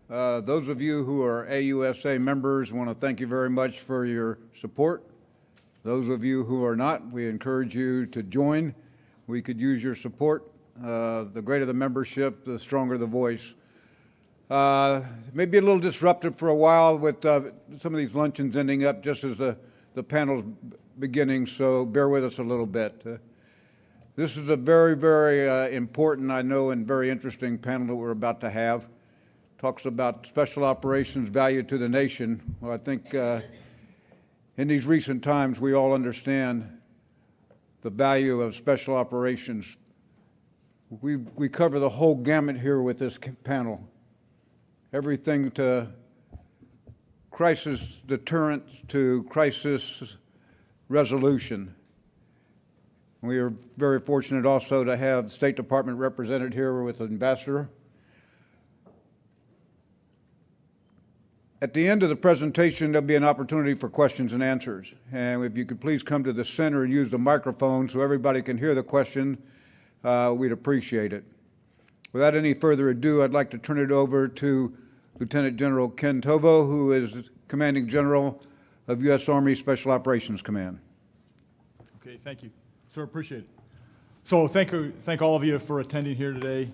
Those of you who are AUSA members, want to thank you very much for your support. Those of you who are not, we encourage you to join. We could use your support. The greater the membership, the stronger the voice. Maybe a little disruptive for a while with some of these luncheons ending up just as the panel's beginning, so bear with us a little bit. This is a very, very important, I know, and very interesting panel that we're about to have. Talks about special operations value to the nation. Well, I think in these recent times, we all understand the value of special operations. We cover the whole gamut here with this panel. Everything to crisis deterrence to crisis resolution. We are very fortunate also to have the State Department represented here with the Ambassador. At the end of the presentation, there'll be an opportunity for questions and answers. And if you could please come to the center and use the microphone so everybody can hear the question, we'd appreciate it. Without any further ado, I'd like to turn it over to Lieutenant General Ken Tovo, who is Commanding General of U.S. Army Special Operations Command. Okay, thank you. Sir, appreciate it. So thank all of you for attending here today.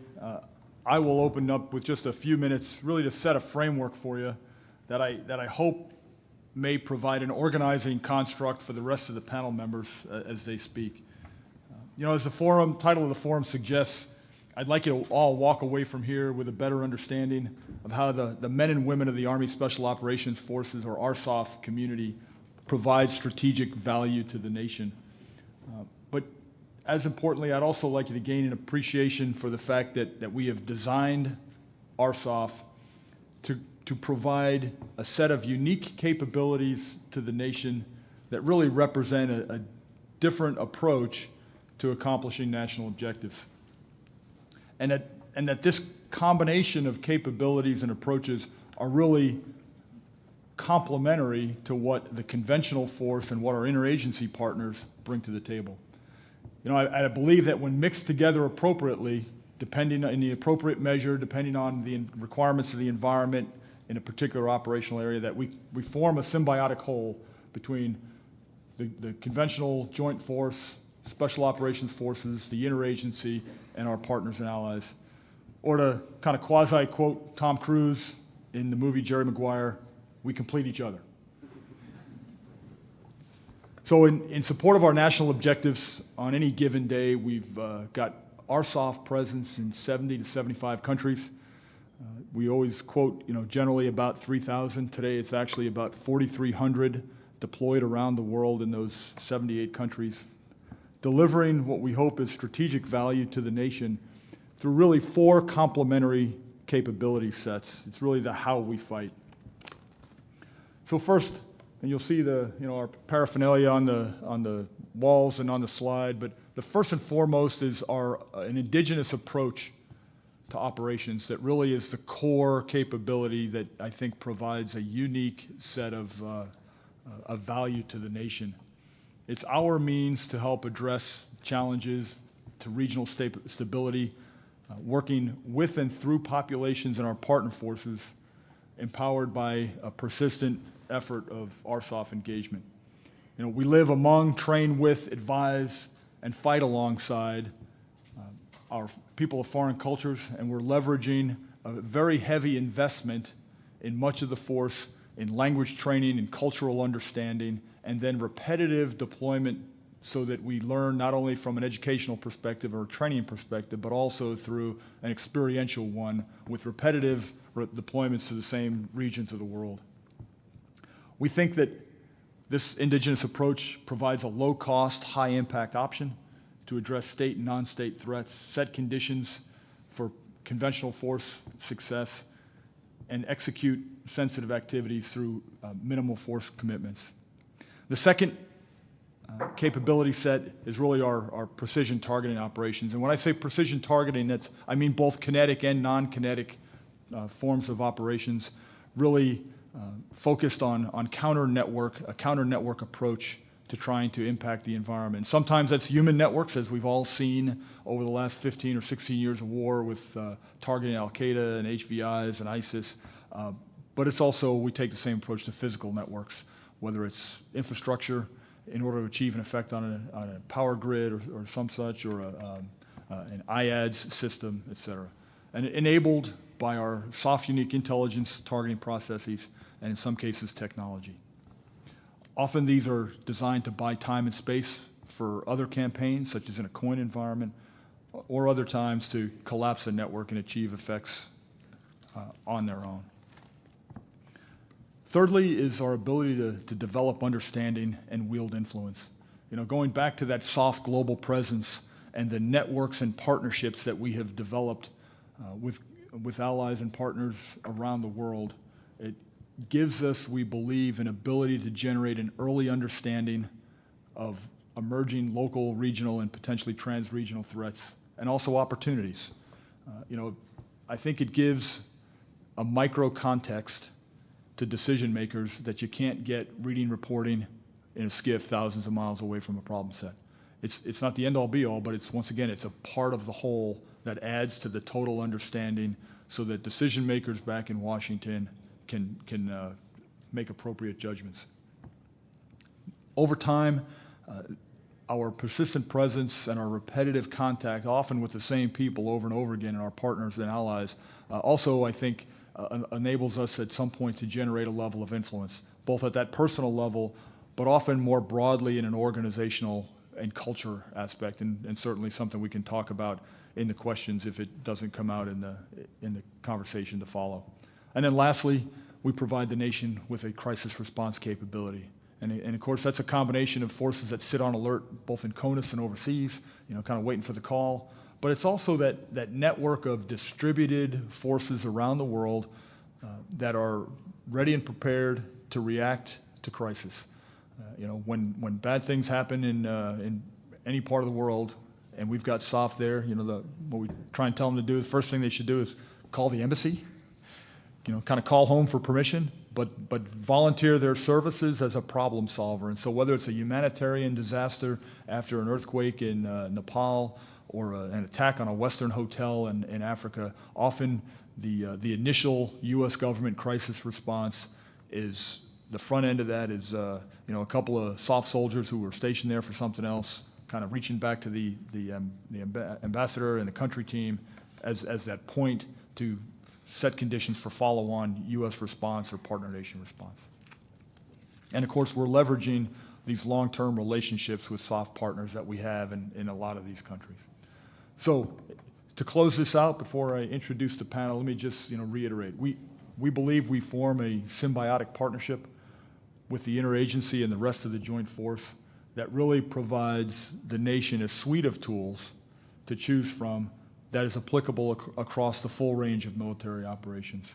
I will open up with just a few minutes really to set a framework for you that I hope may provide an organizing construct for the rest of the panel members as they speak. You know, as the title of the forum suggests, I'd like you to all walk away from here with a better understanding of how the men and women of the Army Special Operations Forces, or ARCIC community, provide strategic value to the nation. But as importantly, I'd also like you to gain an appreciation for the fact that we have designed ARCIC to provide a set of unique capabilities to the nation that really represent a different approach to accomplishing national objectives. And that this combination of capabilities and approaches are really complementary to what the conventional force and what our interagency partners bring to the table. You know, I believe that when mixed together appropriately, depending on the appropriate measure, depending on the requirements of the environment in a particular operational area, that we form a symbiotic whole between the conventional joint force, special operations forces, the interagency, and our partners and allies. Or to kind of quasi-quote Tom Cruise in the movie Jerry Maguire, we complete each other. So in support of our national objectives, on any given day, we've got ARCIC presence in 70 to 75 countries. We always quote, you know, generally about 3,000. Today it's actually about 4,300 deployed around the world in those 78 countries, delivering what we hope is strategic value to the nation through really 4 complementary capability sets. It's really the how we fight. So first, and you'll see our paraphernalia on the walls and on the slide, but the first and foremost is an indigenous approach to operations that really is the core capability that I think provides a unique set of value to the nation. It's our means to help address challenges to regional stability, working with and through populations and our partner forces, empowered by a persistent effort of ARCIC engagement. You know, we live among, train with, advise, and fight alongside our people of foreign cultures, and we're leveraging a very heavy investment in much of the force in language training and cultural understanding, and then repetitive deployment so that we learn not only from an educational perspective or a training perspective, but also through an experiential one with repetitive deployments to the same regions of the world. We think that this indigenous approach provides a low-cost, high-impact option to address state and non-state threats, set conditions for conventional force success, and execute sensitive activities through minimal force commitments. The second capability set is really our precision targeting operations. And when I say precision targeting, I mean both kinetic and non-kinetic forms of operations, really focused on a counter-network approach to trying to impact the environment. Sometimes that's human networks, as we've all seen over the last 15 or 16 years of war with targeting Al-Qaeda and HVIs and ISIS. But it's also, we take the same approach to physical networks, whether it's infrastructure in order to achieve an effect on a power grid or some such, or an IADS system, et cetera. And enabled by our soft, unique intelligence targeting processes, and in some cases, technology. Often these are designed to buy time and space for other campaigns, such as in a COIN environment, or other times to collapse a network and achieve effects on their own. Thirdly is our ability to develop understanding and wield influence. You know, going back to that soft global presence and the networks and partnerships that we have developed with allies and partners around the world, it gives us, we believe, an ability to generate an early understanding of emerging local, regional, and potentially trans-regional threats, and also opportunities. You know, I think it gives a micro context to decision makers that you can't get reading reporting in a skiff thousands of miles away from a problem set. It's not the end-all be-all, but it's, once again, it's a part of the whole that adds to the total understanding so that decision makers back in Washington can make appropriate judgments. Over time, our persistent presence and our repetitive contact, often with the same people over and over again, and our partners and allies, also, I think, enables us at some point to generate a level of influence, both at that personal level, but often more broadly in an organizational and culture aspect, and certainly something we can talk about in the questions if it doesn't come out in the conversation to follow. And then lastly, we provide the nation with a crisis response capability. And of course, that's a combination of forces that sit on alert, both in CONUS and overseas, you know, kind of waiting for the call. But it's also that network of distributed forces around the world that are ready and prepared to react to crisis. You know, when bad things happen in any part of the world, and we've got SOF there, you know, what we try and tell them to do, the first thing they should do is call the embassy, you know, kind of call home for permission, but volunteer their services as a problem solver. And so whether it's a humanitarian disaster after an earthquake in Nepal, or an attack on a Western hotel in Africa, often the initial U.S. government crisis response is, the front end of that is you know, a couple of soft soldiers who were stationed there for something else, kind of reaching back to the ambassador and the country team as that point to set conditions for follow-on U.S. response or partner nation response. And of course, we're leveraging these long-term relationships with soft partners that we have in a lot of these countries. So to close this out, before I introduce the panel, let me just reiterate. We believe we form a symbiotic partnership with the interagency and the rest of the joint force that really provides the nation a suite of tools to choose from that is applicable across the full range of military operations.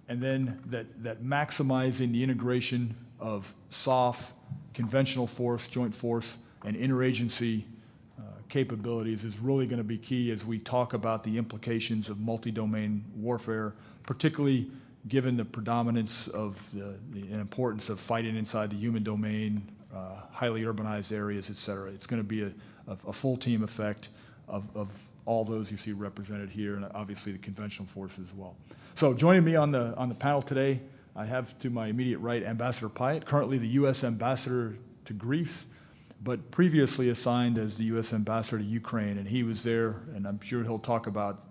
And then that maximizing the integration of SOF, conventional force, joint force, and interagency capabilities is really going to be key as we talk about the implications of multi-domain warfare, particularly given the predominance of the importance of fighting inside the human domain, highly urbanized areas, et cetera. It's going to be a full team effect of all those you see represented here, and obviously the conventional forces as well. So joining me on the panel today, I have to my immediate right Ambassador Pyatt, currently the U.S. Ambassador to Greece, but previously assigned as the U.S. Ambassador to Ukraine, and he was there, and I'm sure he'll talk about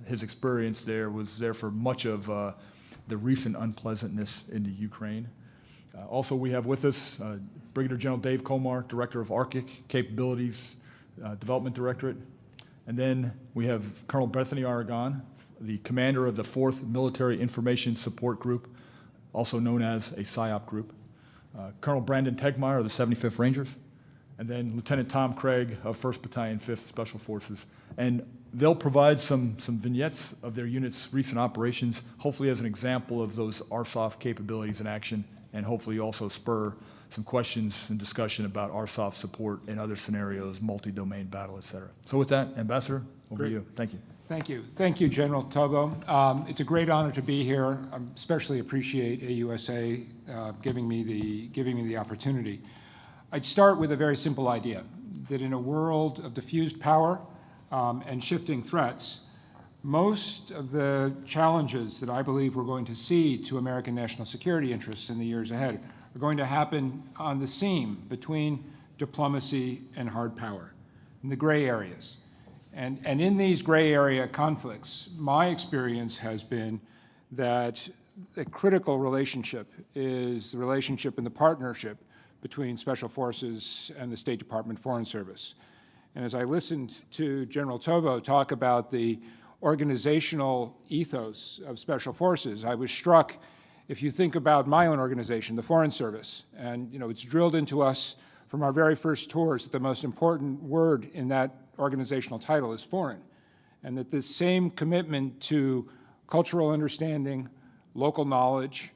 his experience there, was there for much of the recent unpleasantness in the Ukraine. Also, we have with us Brigadier General Dave Komar, Director of ARCIC Capabilities Development Directorate. And then we have Colonel Bethany Aragon, the commander of the 4th Military Information Support Group, also known as a PSYOP group. Colonel Brandon Tegtmeier of the 75th Rangers. And then Lieutenant Tom Craig of 1st Battalion, 5th Special Forces. And they'll provide some vignettes of their unit's recent operations, hopefully as an example of those RSOF capabilities in action, and hopefully also spur some questions and discussion about RSOF support in other scenarios, multi-domain battle, et cetera. So with that, Ambassador, over to you. Thank you. Thank you. Thank you, General Tovo. It's a great honor to be here. I especially appreciate AUSA giving me the opportunity. I'd start with a very simple idea, that in a world of diffused power and shifting threats, most of the challenges that I believe we're going to see to American national security interests in the years ahead are going to happen on the seam between diplomacy and hard power, in the gray areas. And in these gray area conflicts, my experience has been that a critical relationship is the relationship and the partnership between Special Forces and the State Department Foreign Service. And as I listened to General Tovo talk about the organizational ethos of Special Forces, I was struck, if you think about my own organization, the Foreign Service, and it's drilled into us from our very first tours that the most important word in that organizational title is foreign, and that this same commitment to cultural understanding, local knowledge,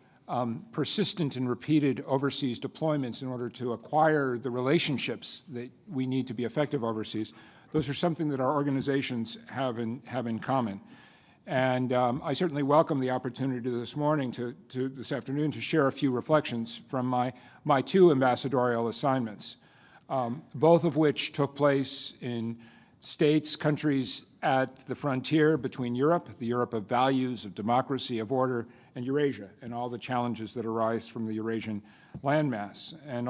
persistent and repeated overseas deployments in order to acquire the relationships that we need to be effective overseas, those are something that our organizations have in common. And I certainly welcome the opportunity this afternoon to share a few reflections from my two ambassadorial assignments, both of which took place in states, countries at the frontier between Europe, the Europe of values, of democracy, of order, and Eurasia, and all the challenges that arise from the Eurasian landmass. And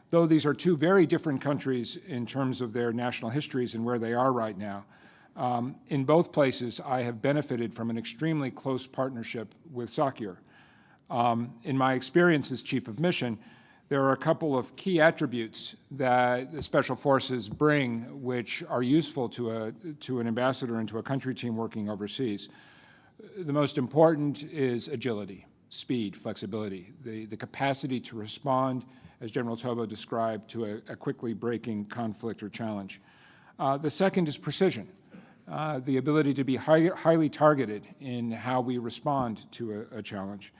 though these are two very different countries in terms of their national histories and where they are right now, in both places I have benefited from an extremely close partnership with SOCIR. In my experience as Chief of Mission, there are a couple of key attributes that the Special Forces bring which are useful to an ambassador and to a country team working overseas. The most important is agility, speed, flexibility, the capacity to respond, as General Tovo described, to a quickly breaking conflict or challenge. The second is precision, the ability to be highly targeted in how we respond to a challenge.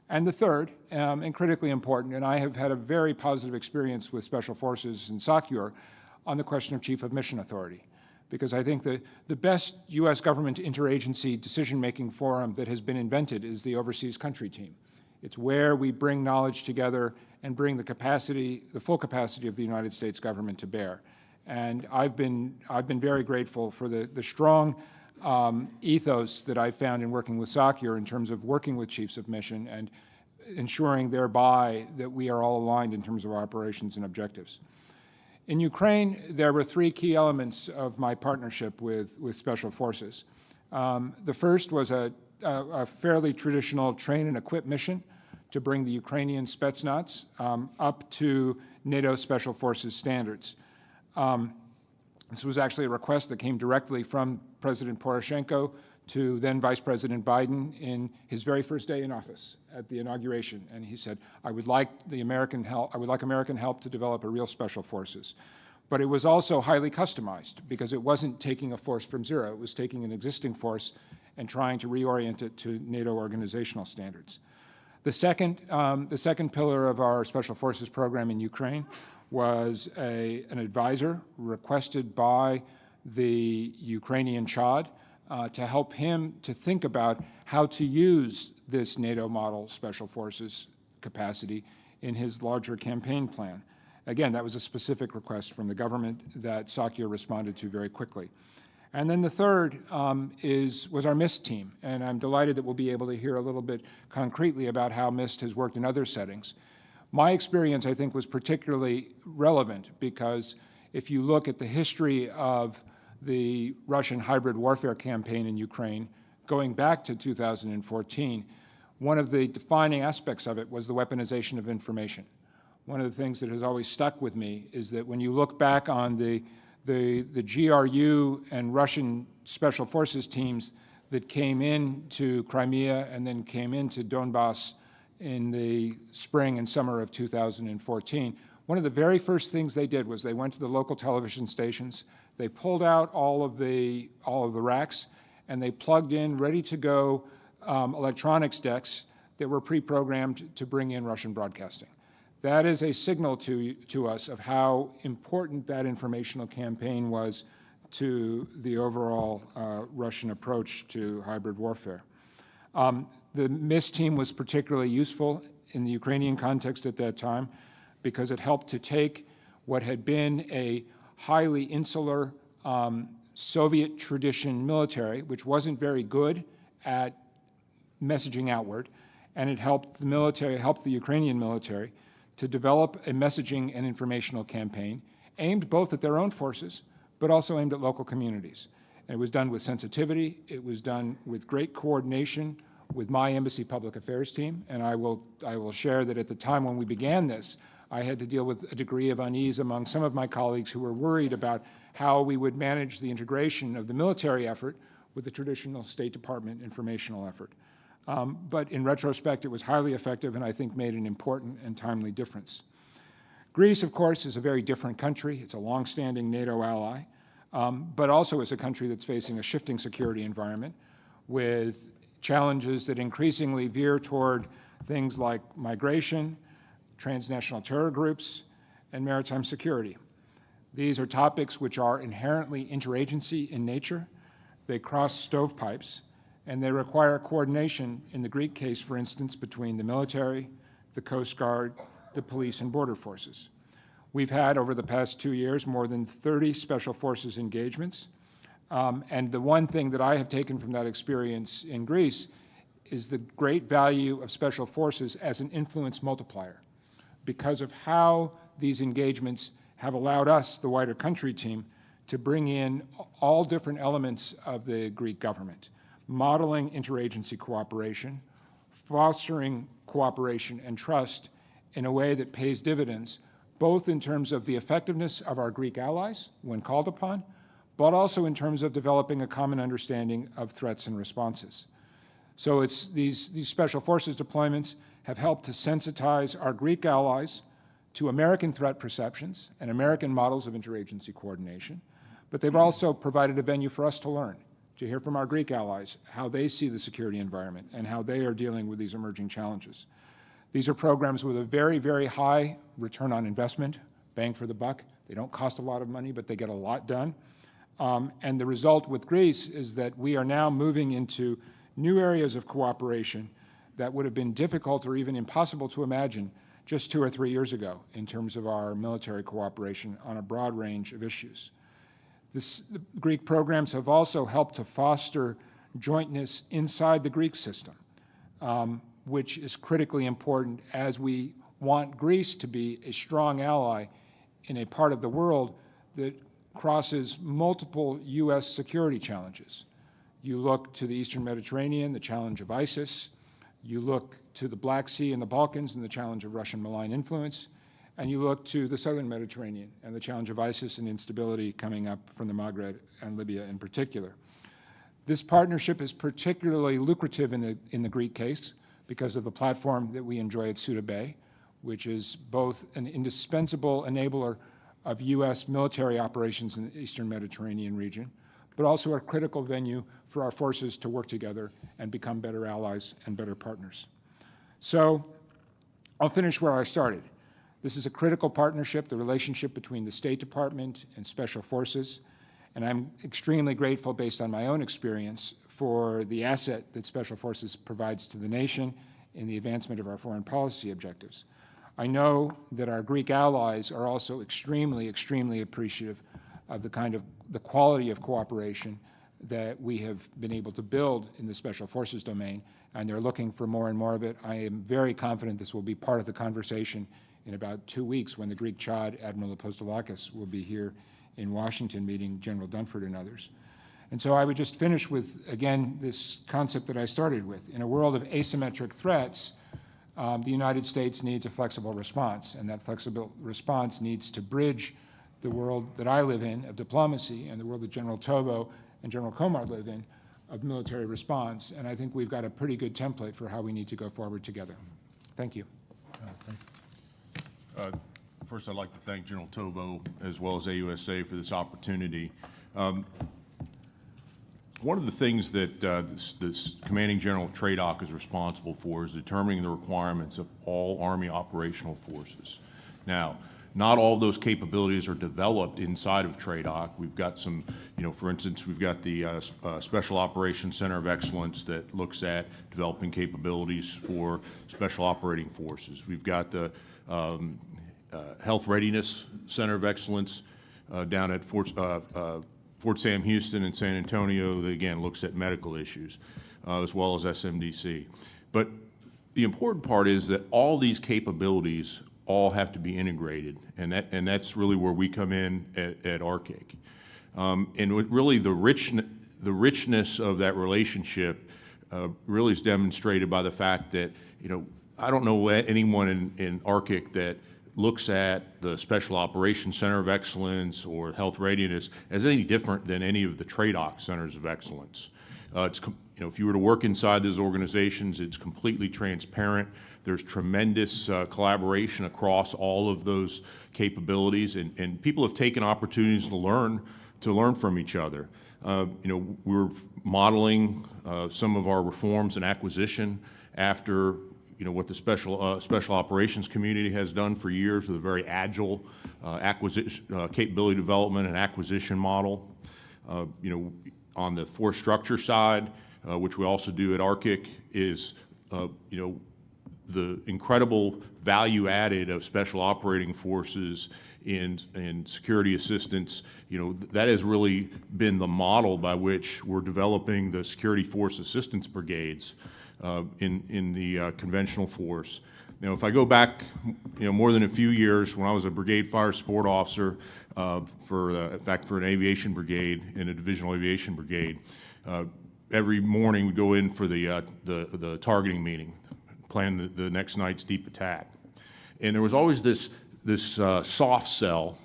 And the third, and critically important, and I have had a very positive experience with Special Forces and SOCIR on the question of Chief of Mission Authority, because I think the best U.S. government interagency decision-making forum that has been invented is the Overseas Country Team. It's where we bring knowledge together and bring the full capacity of the United States government to bear. And I've been very grateful for the strong ethos that I found in working with SOCIR in terms of working with chiefs of mission and ensuring thereby that we are all aligned in terms of our operations and objectives. In Ukraine, there were three key elements of my partnership with Special Forces. The first was a fairly traditional train and equip mission to bring the Ukrainian Spetsnaz up to NATO Special Forces standards. This was actually a request that came directly from President Poroshenko to then Vice President Biden in his very first day in office at the inauguration. And he said, I would like American help to develop a real Special Forces. But it was also highly customized because it wasn't taking a force from zero. It was taking an existing force and trying to reorient it to NATO organizational standards. The second pillar of our Special Forces program in Ukraine was an advisor requested by the Ukrainian Chad to help him to think about how to use this NATO model Special Forces capacity in his larger campaign plan. Again, that was a specific request from the government that SOCIR responded to very quickly. And then the third was our MIST team, and I'm delighted that we'll be able to hear a little bit concretely about how MIST has worked in other settings. My experience, I think, was particularly relevant because if you look at the history of the Russian hybrid warfare campaign in Ukraine, going back to 2014, one of the defining aspects of it was the weaponization of information. One of the things that has always stuck with me is that when you look back on the GRU and Russian Special Forces teams that came into Crimea and then came into Donbass in the spring and summer of 2014, one of the very first things they did was they went to the local television stations, they pulled out all of the racks, and they plugged in ready-to-go electronics decks that were pre-programmed to bring in Russian broadcasting. That is a signal to us of how important that informational campaign was to the overall Russian approach to hybrid warfare. The MIST team was particularly useful in the Ukrainian context at that time because it helped to take what had been a highly insular Soviet tradition military, which wasn't very good at messaging outward, and it helped the military, helped the Ukrainian military to develop a messaging and informational campaign aimed both at their own forces, but also aimed at local communities. And it was done with sensitivity, it was done with great coordination with my embassy public affairs team, and I will share that at the time when we began this, I had to deal with a degree of unease among some of my colleagues who were worried about how we would manage the integration of the military effort with the traditional State Department informational effort. But in retrospect, it was highly effective and I think made an important and timely difference. Greece, of course, is a very different country. It's a longstanding NATO ally, but also is a country that's facing a shifting security environment with challenges that increasingly veer toward things like migration, transnational terror groups, and maritime security. These are topics which are inherently interagency in nature. They cross stovepipes, and they require coordination, in the Greek case, for instance, between the military, the Coast Guard, the police, and border forces. We've had, over the past 2 years, more than 30 special forces engagements. And the one thing that I have taken from that experience in Greece is the great value of special forces as an influence multiplier, because of how these engagements have allowed us, the wider country team, to bring in all different elements of the Greek government, modeling interagency cooperation, fostering cooperation and trust in a way that pays dividends, both in terms of the effectiveness of our Greek allies when called upon, but also in terms of developing a common understanding of threats and responses. So it's these special forces deployments have helped to sensitize our Greek allies to American threat perceptions and American models of interagency coordination, but they've also provided a venue for us to learn, to hear from our Greek allies how they see the security environment and how they are dealing with these emerging challenges. These are programs with a very, very high return on investment, bang for the buck. They don't cost a lot of money, but they get a lot done. And the result with Greece is that we are now moving into new areas of cooperation that would have been difficult or even impossible to imagine just 2 or 3 years ago in terms of our military cooperation on a broad range of issues. The Greek programs have also helped to foster jointness inside the Greek system, which is critically important as we want Greece to be a strong ally in a part of the world that crosses multiple U.S. security challenges. You look to the Eastern Mediterranean, the challenge of ISIS. You look to the Black Sea and the Balkans and the challenge of Russian malign influence. And you look to the Southern Mediterranean and the challenge of ISIS and instability coming up from the Maghreb and Libya in particular. This partnership is particularly lucrative in the Greek case because of the platform that we enjoy at Suda Bay, which is both an indispensable enabler of U.S. military operations in the Eastern Mediterranean region, but also a critical venue for our forces to work together and become better allies and better partners. So I'll finish where I started. This is a critical partnership, the relationship between the State Department and Special Forces, and I'm extremely grateful, based on my own experience, for the asset that Special Forces provides to the nation in the advancement of our foreign policy objectives. I know that our Greek allies are also extremely, extremely appreciative of the quality of cooperation that we have been able to build in the Special Forces domain, and they're looking for more and more of it. I am very confident this will be part of the conversation in about 2 weeks when the Greek Chad Admiral Apostolakis will be here in Washington meeting General Dunford and others. And so I would just finish with, again, this concept that I started with. In a world of asymmetric threats, the United States needs a flexible response, and that flexible response needs to bridge the world that I live in of diplomacy and the world that General Tovo and General Komar live in of military response. And I think we've got a pretty good template for how we need to go forward together. Thank you. First, I'd like to thank General Tovo as well as AUSA for this opportunity. One of the things that this Commanding General of TRADOC is responsible for is determining the requirements of all Army operational forces. Now, not all of those capabilities are developed inside of TRADOC. We've got some, for instance, we've got the Special Operations Center of Excellence that looks at developing capabilities for special operating forces. We've got the Health Readiness Center of Excellence down at Fort Sam Houston and San Antonio that, again, looks at medical issues, as well as SMDC. But the important part is that all these capabilities all have to be integrated, and that's really where we come in at ARCIC. And really the richness of that relationship really is demonstrated by the fact that, I don't know anyone in ARCIC that looks at the Special Operations Center of Excellence or Health Readiness as any different than any of the TRADOC centers of excellence. If you were to work inside those organizations, it's completely transparent. There's tremendous collaboration across all of those capabilities, and people have taken opportunities to learn from each other. We're modeling some of our reforms and acquisition after what the special operations community has done for years with a very agile acquisition, capability development and acquisition model. On the force structure side, which we also do at ARCIC, is the incredible value added of special operating forces in security assistance. That has really been the model by which we're developing the security force assistance brigades in the conventional force. If I go back, more than a few years, when I was a brigade fire support officer for an aviation brigade, in a divisional aviation brigade, every morning we go in for the targeting meeting, plan the next night's deep attack, and there was always this soft cell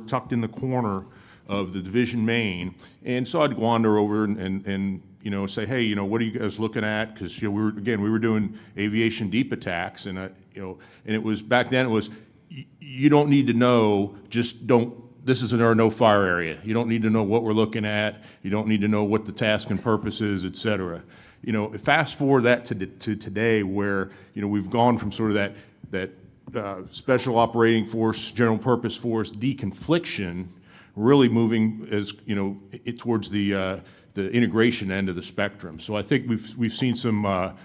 tucked in the corner of the division main, and so I'd wander over and say, hey, what are you guys looking at? Because we were doing aviation deep attacks, and and it was back then it was you don't need to know, just don't. This is our no fire area. You don't need to know what we're looking at. You don't need to know what the task and purpose is, et cetera. Fast forward that to today, where we've gone from sort of that special operating force, general purpose force deconfliction, really moving as towards the integration end of the spectrum. So I think we've seen some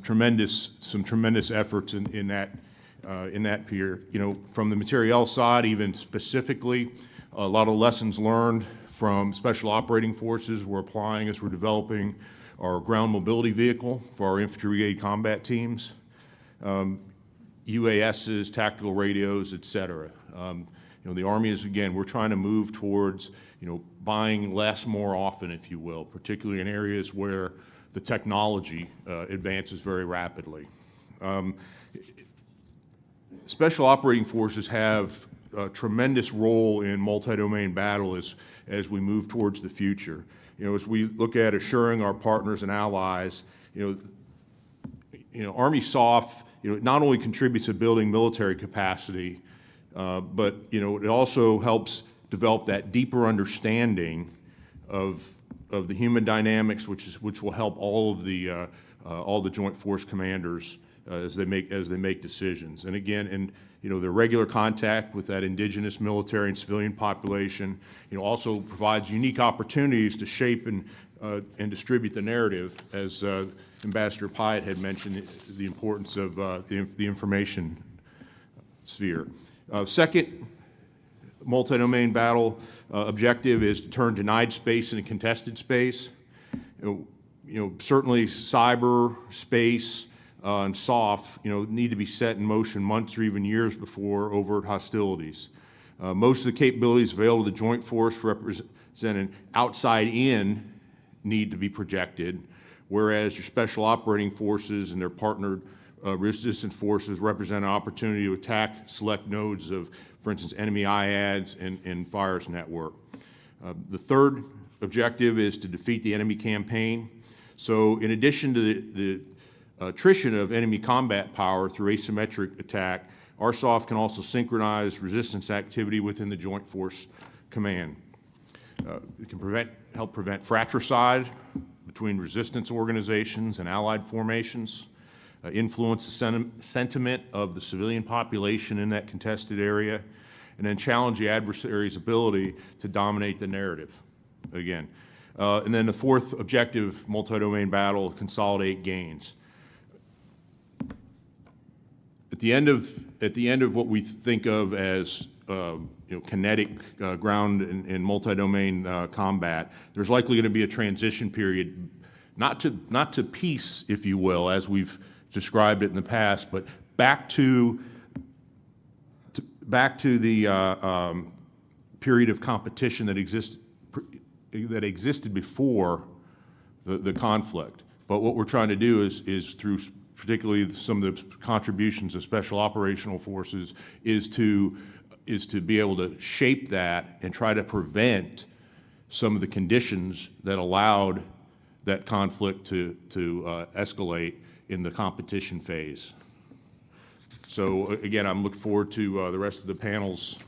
tremendous efforts in that peer. From the materiel side, even specifically, a lot of lessons learned from special operating forces we're applying as we're developing our ground mobility vehicle for our infantry brigade combat teams, UASs, tactical radios, et cetera. The Army is, again, we're trying to move towards, buying less more often, if you will, particularly in areas where the technology advances very rapidly. Special operating forces have a tremendous role in multi-domain battle as we move towards the future. As we look at assuring our partners and allies, Army SOF, not only contributes to building military capacity, but it also helps develop that deeper understanding of the human dynamics, which will help all the Joint Force commanders as they make decisions. And again, their regular contact with that indigenous military and civilian population, also provides unique opportunities to shape and distribute the narrative, as Ambassador Pyatt had mentioned, the importance of the information sphere. Second multi-domain battle objective is to turn denied space into contested space. Certainly cyber, space, and SOF, need to be set in motion months or even years before overt hostilities. Most of the capabilities available to the Joint Force represent an outside-in need to be projected, whereas your special operating forces and their partnered resistance forces represent an opportunity to attack select nodes of, for instance, enemy IADs and fires network. The third objective is to defeat the enemy campaign. So in addition to the attrition of enemy combat power through asymmetric attack, ARSOF can also synchronize resistance activity within the Joint Force Command. It can help prevent fratricide between resistance organizations and allied formations, influence the sentiment of the civilian population in that contested area, and then challenge the adversary's ability to dominate the narrative, again. And then the fourth objective, multi-domain battle, consolidate gains. At the end of at the end of what we think of as kinetic ground and multi-domain combat, there's likely going to be a transition period, not to peace, if you will, as we've described it in the past, but back to the period of competition that existed before the conflict. But what we're trying to do is through particularly some of the contributions of Special Operational Forces is to be able to shape that and try to prevent some of the conditions that allowed that conflict to escalate in the competition phase. So again, I'm looking forward to the rest of the panel's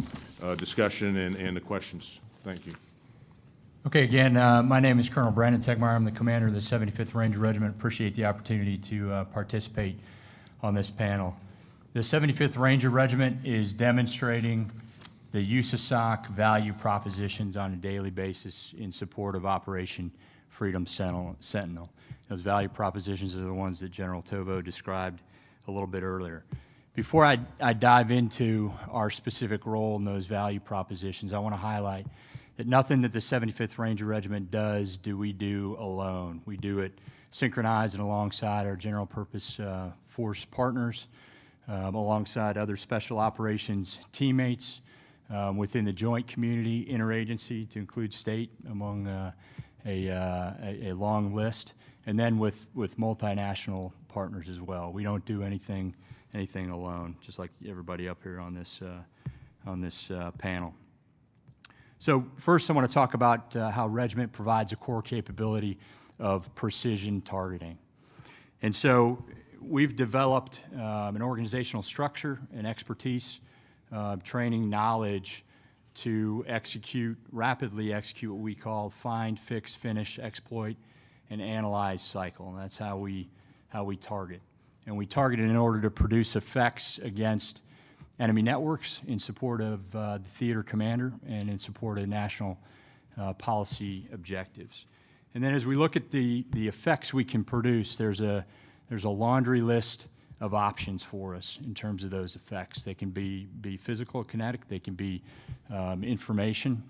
discussion and the questions. Thank you. Okay, again, my name is Colonel Brandon Tegtmeier. I'm the commander of the 75th Ranger Regiment. Appreciate the opportunity to participate on this panel. The 75th Ranger Regiment is demonstrating the USASOC value propositions on a daily basis in support of Operation Freedom Sentinel. Those value propositions are the ones that General Tovo described a little bit earlier. Before I dive into our specific role in those value propositions, I want to highlight that nothing that the 75th Ranger Regiment does do we do alone. We do it synchronized and alongside our general purpose force partners, alongside other special operations teammates within the joint community, interagency to include state among a long list, and then with multinational partners as well. We don't do anything alone, just like everybody up here on this panel. So first I want to talk about how Regiment provides a core capability of precision targeting. And so we've developed an organizational structure and expertise, training, knowledge to rapidly execute what we call find, fix, finish, exploit, and analyze cycle. And that's how we target. And we target it in order to produce effects against enemy networks in support of the theater commander and in support of national policy objectives. And then as we look at the effects we can produce, there's a laundry list of options for us in terms of those effects. They can be physical, kinetic, they can be information,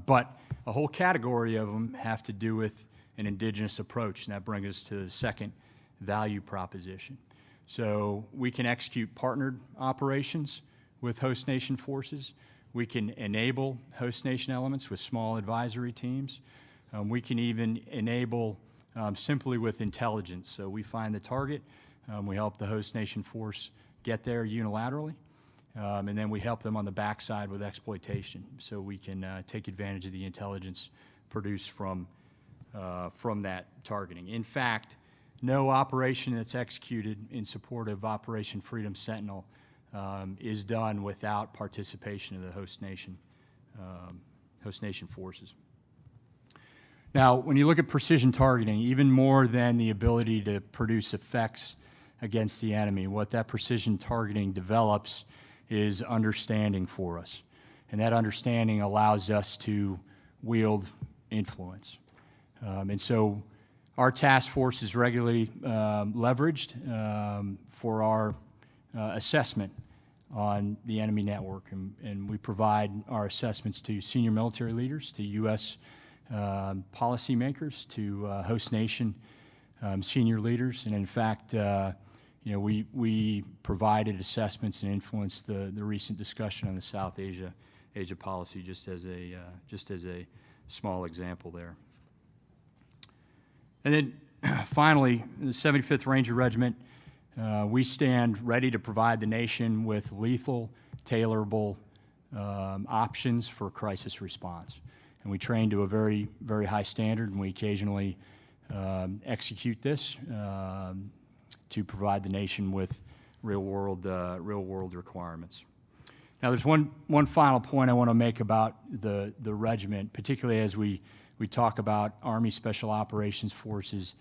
but a whole category of them have to do with an indigenous approach, and that brings us to the second value proposition. So we can execute partnered operations with host nation forces. We can enable host nation elements with small advisory teams. We can even enable simply with intelligence. So we find the target, we help the host nation force get there unilaterally, and then we help them on the backside with exploitation. So we can take advantage of the intelligence produced from that targeting. In fact, no operation that's executed in support of Operation Freedom Sentinel is done without participation of the host nation forces. Now, when you look at precision targeting, even more than the ability to produce effects against the enemy, what that precision targeting develops is understanding for us. And that understanding allows us to wield influence. And so our task force is regularly leveraged for our assessment on the enemy network, and we provide our assessments to senior military leaders, to U.S. Policymakers, to host nation senior leaders, and in fact, we provided assessments and influenced the recent discussion on the South Asia policy, just as a small example there. And then finally, the 75th Ranger Regiment, we stand ready to provide the nation with lethal, tailorable options for crisis response. And we train to a very, very high standard, and we occasionally execute this to provide the nation with real-world requirements. Now, there's one final point I want to make about the regiment, particularly as we talk about Army Special Operations Forces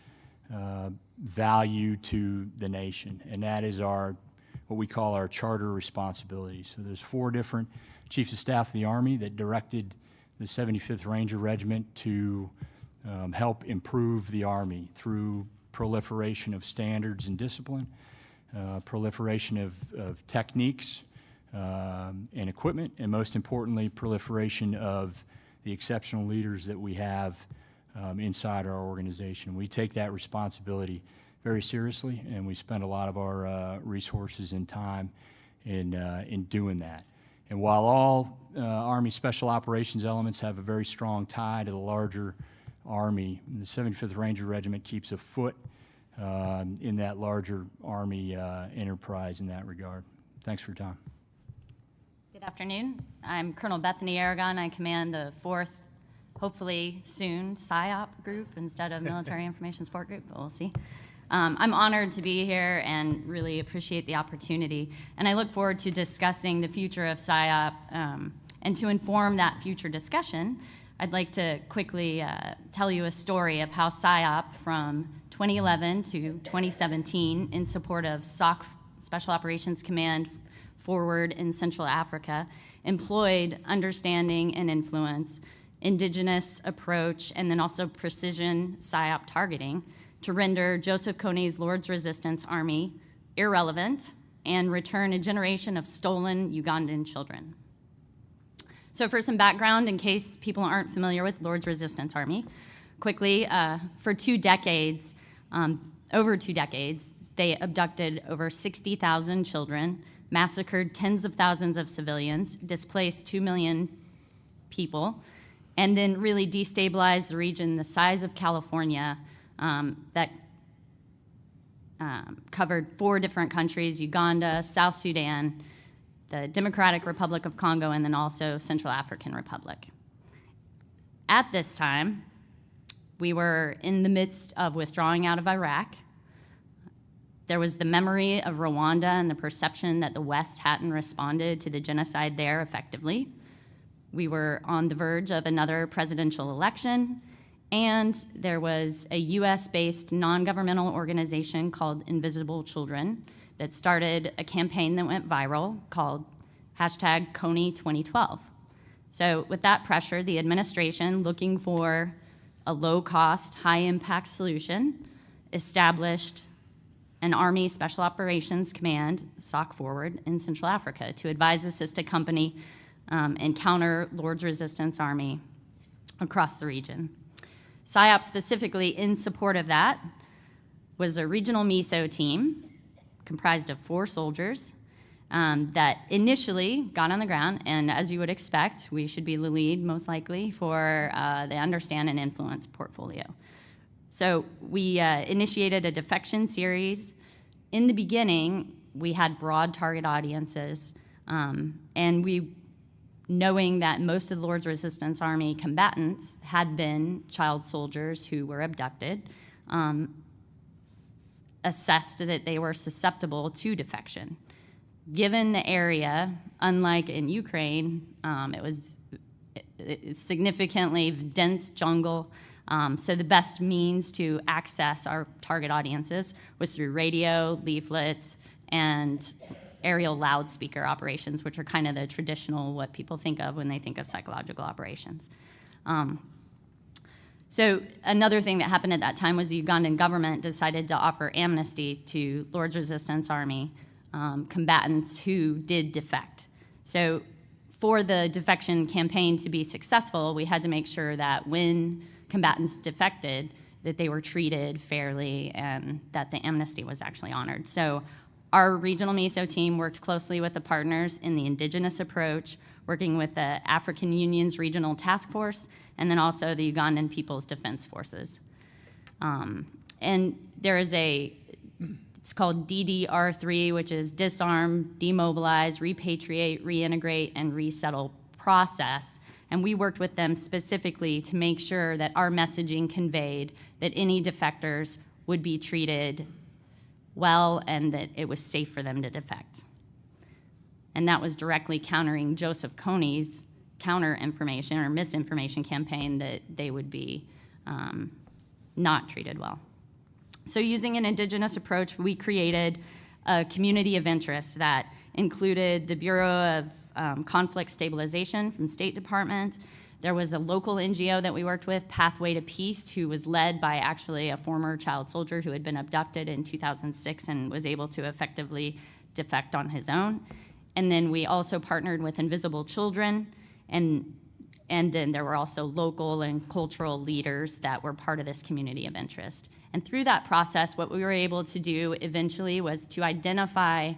value to the nation, and that is what we call our charter responsibilities. So there's 4 different Chiefs of Staff of the Army that directed the 75th Ranger Regiment to help improve the Army through proliferation of standards and discipline, proliferation of techniques and equipment, and most importantly, proliferation of the exceptional leaders that we have inside our organization. We take that responsibility very seriously, and we spend a lot of our resources and time in doing that. And while all Army Special Operations elements have a very strong tie to the larger Army, the 75th Ranger Regiment keeps a foot in that larger Army enterprise in that regard. Thanks for your time. Good afternoon. I'm Colonel Bethany Aragon. I command the 4th, hopefully soon, PSYOP group instead of Military Information Support Group, but we'll see. I'm honored to be here and really appreciate the opportunity. And I look forward to discussing the future of PSYOP. And to inform that future discussion, I'd like to quickly tell you a story of how PSYOP from 2011 to 2017 in support of SOC, Special Operations Command Forward in Central Africa, employed understanding and influence, indigenous approach, and then also precision PSYOP targeting to render Joseph Kony's Lord's Resistance Army irrelevant and return a generation of stolen Ugandan children. So for some background, in case people aren't familiar with Lord's Resistance Army, quickly, for 2 decades, over 2 decades, they abducted over 60,000 children, massacred tens of thousands of civilians, displaced 2 million people, and then really destabilized the region the size of California that covered 4 different countries: Uganda, South Sudan, the Democratic Republic of Congo, and then also Central African Republic. At this time, we were in the midst of withdrawing out of Iraq. There was the memory of Rwanda and the perception that the West hadn't responded to the genocide there effectively. We were on the verge of another presidential election, and there was a US-based non-governmental organization called Invisible Children that started a campaign that went viral called #Kony2012. So with that pressure, the administration, looking for a low-cost, high-impact solution, established an Army Special Operations Command, SOC Forward, in Central Africa to advise, assist, accompany, and counter Lord's Resistance Army across the region. PSYOP specifically in support of that was a regional MESO team comprised of 4 soldiers that initially got on the ground, and as you would expect, we should be the lead most likely for the Understand and Influence portfolio. So we initiated a defection series. In the beginning, we had broad target audiences, and we, knowing that most of the Lord's Resistance Army combatants had been child soldiers who were abducted, assessed that they were susceptible to defection. Given the area, unlike in Ukraine, it was significantly dense jungle, so the best means to access our target audiences was through radio, leaflets, and aerial loudspeaker operations, which are kind of the traditional what people think of when they think of psychological operations. So another thing that happened at that time was the Ugandan government decided to offer amnesty to Lord's Resistance Army combatants who did defect. So for the defection campaign to be successful, we had to make sure that when combatants defected, that they were treated fairly and that the amnesty was actually honored. So our regional MESO team worked closely with the partners in the indigenous approach, working with the African Union's Regional Task Force, and then also the Ugandan People's Defense Forces. And there is it's called DDR3, which is disarm, demobilize, repatriate, reintegrate, and resettle process. And we worked with them specifically to make sure that our messaging conveyed that any defectors would be treated well and that it was safe for them to defect. And that was directly countering Joseph Kony's counter-information or misinformation campaign that they would be not treated well. So using an indigenous approach, we created a community of interest that included the Bureau of Conflict Stabilization from State Department, There was a local NGO that we worked with, Pathway to Peace, who was led by actually a former child soldier who had been abducted in 2006 and was able to effectively defect on his own. And then we also partnered with Invisible Children, and then there were also local and cultural leaders that were part of this community of interest. And through that process, what we were able to do eventually was to identify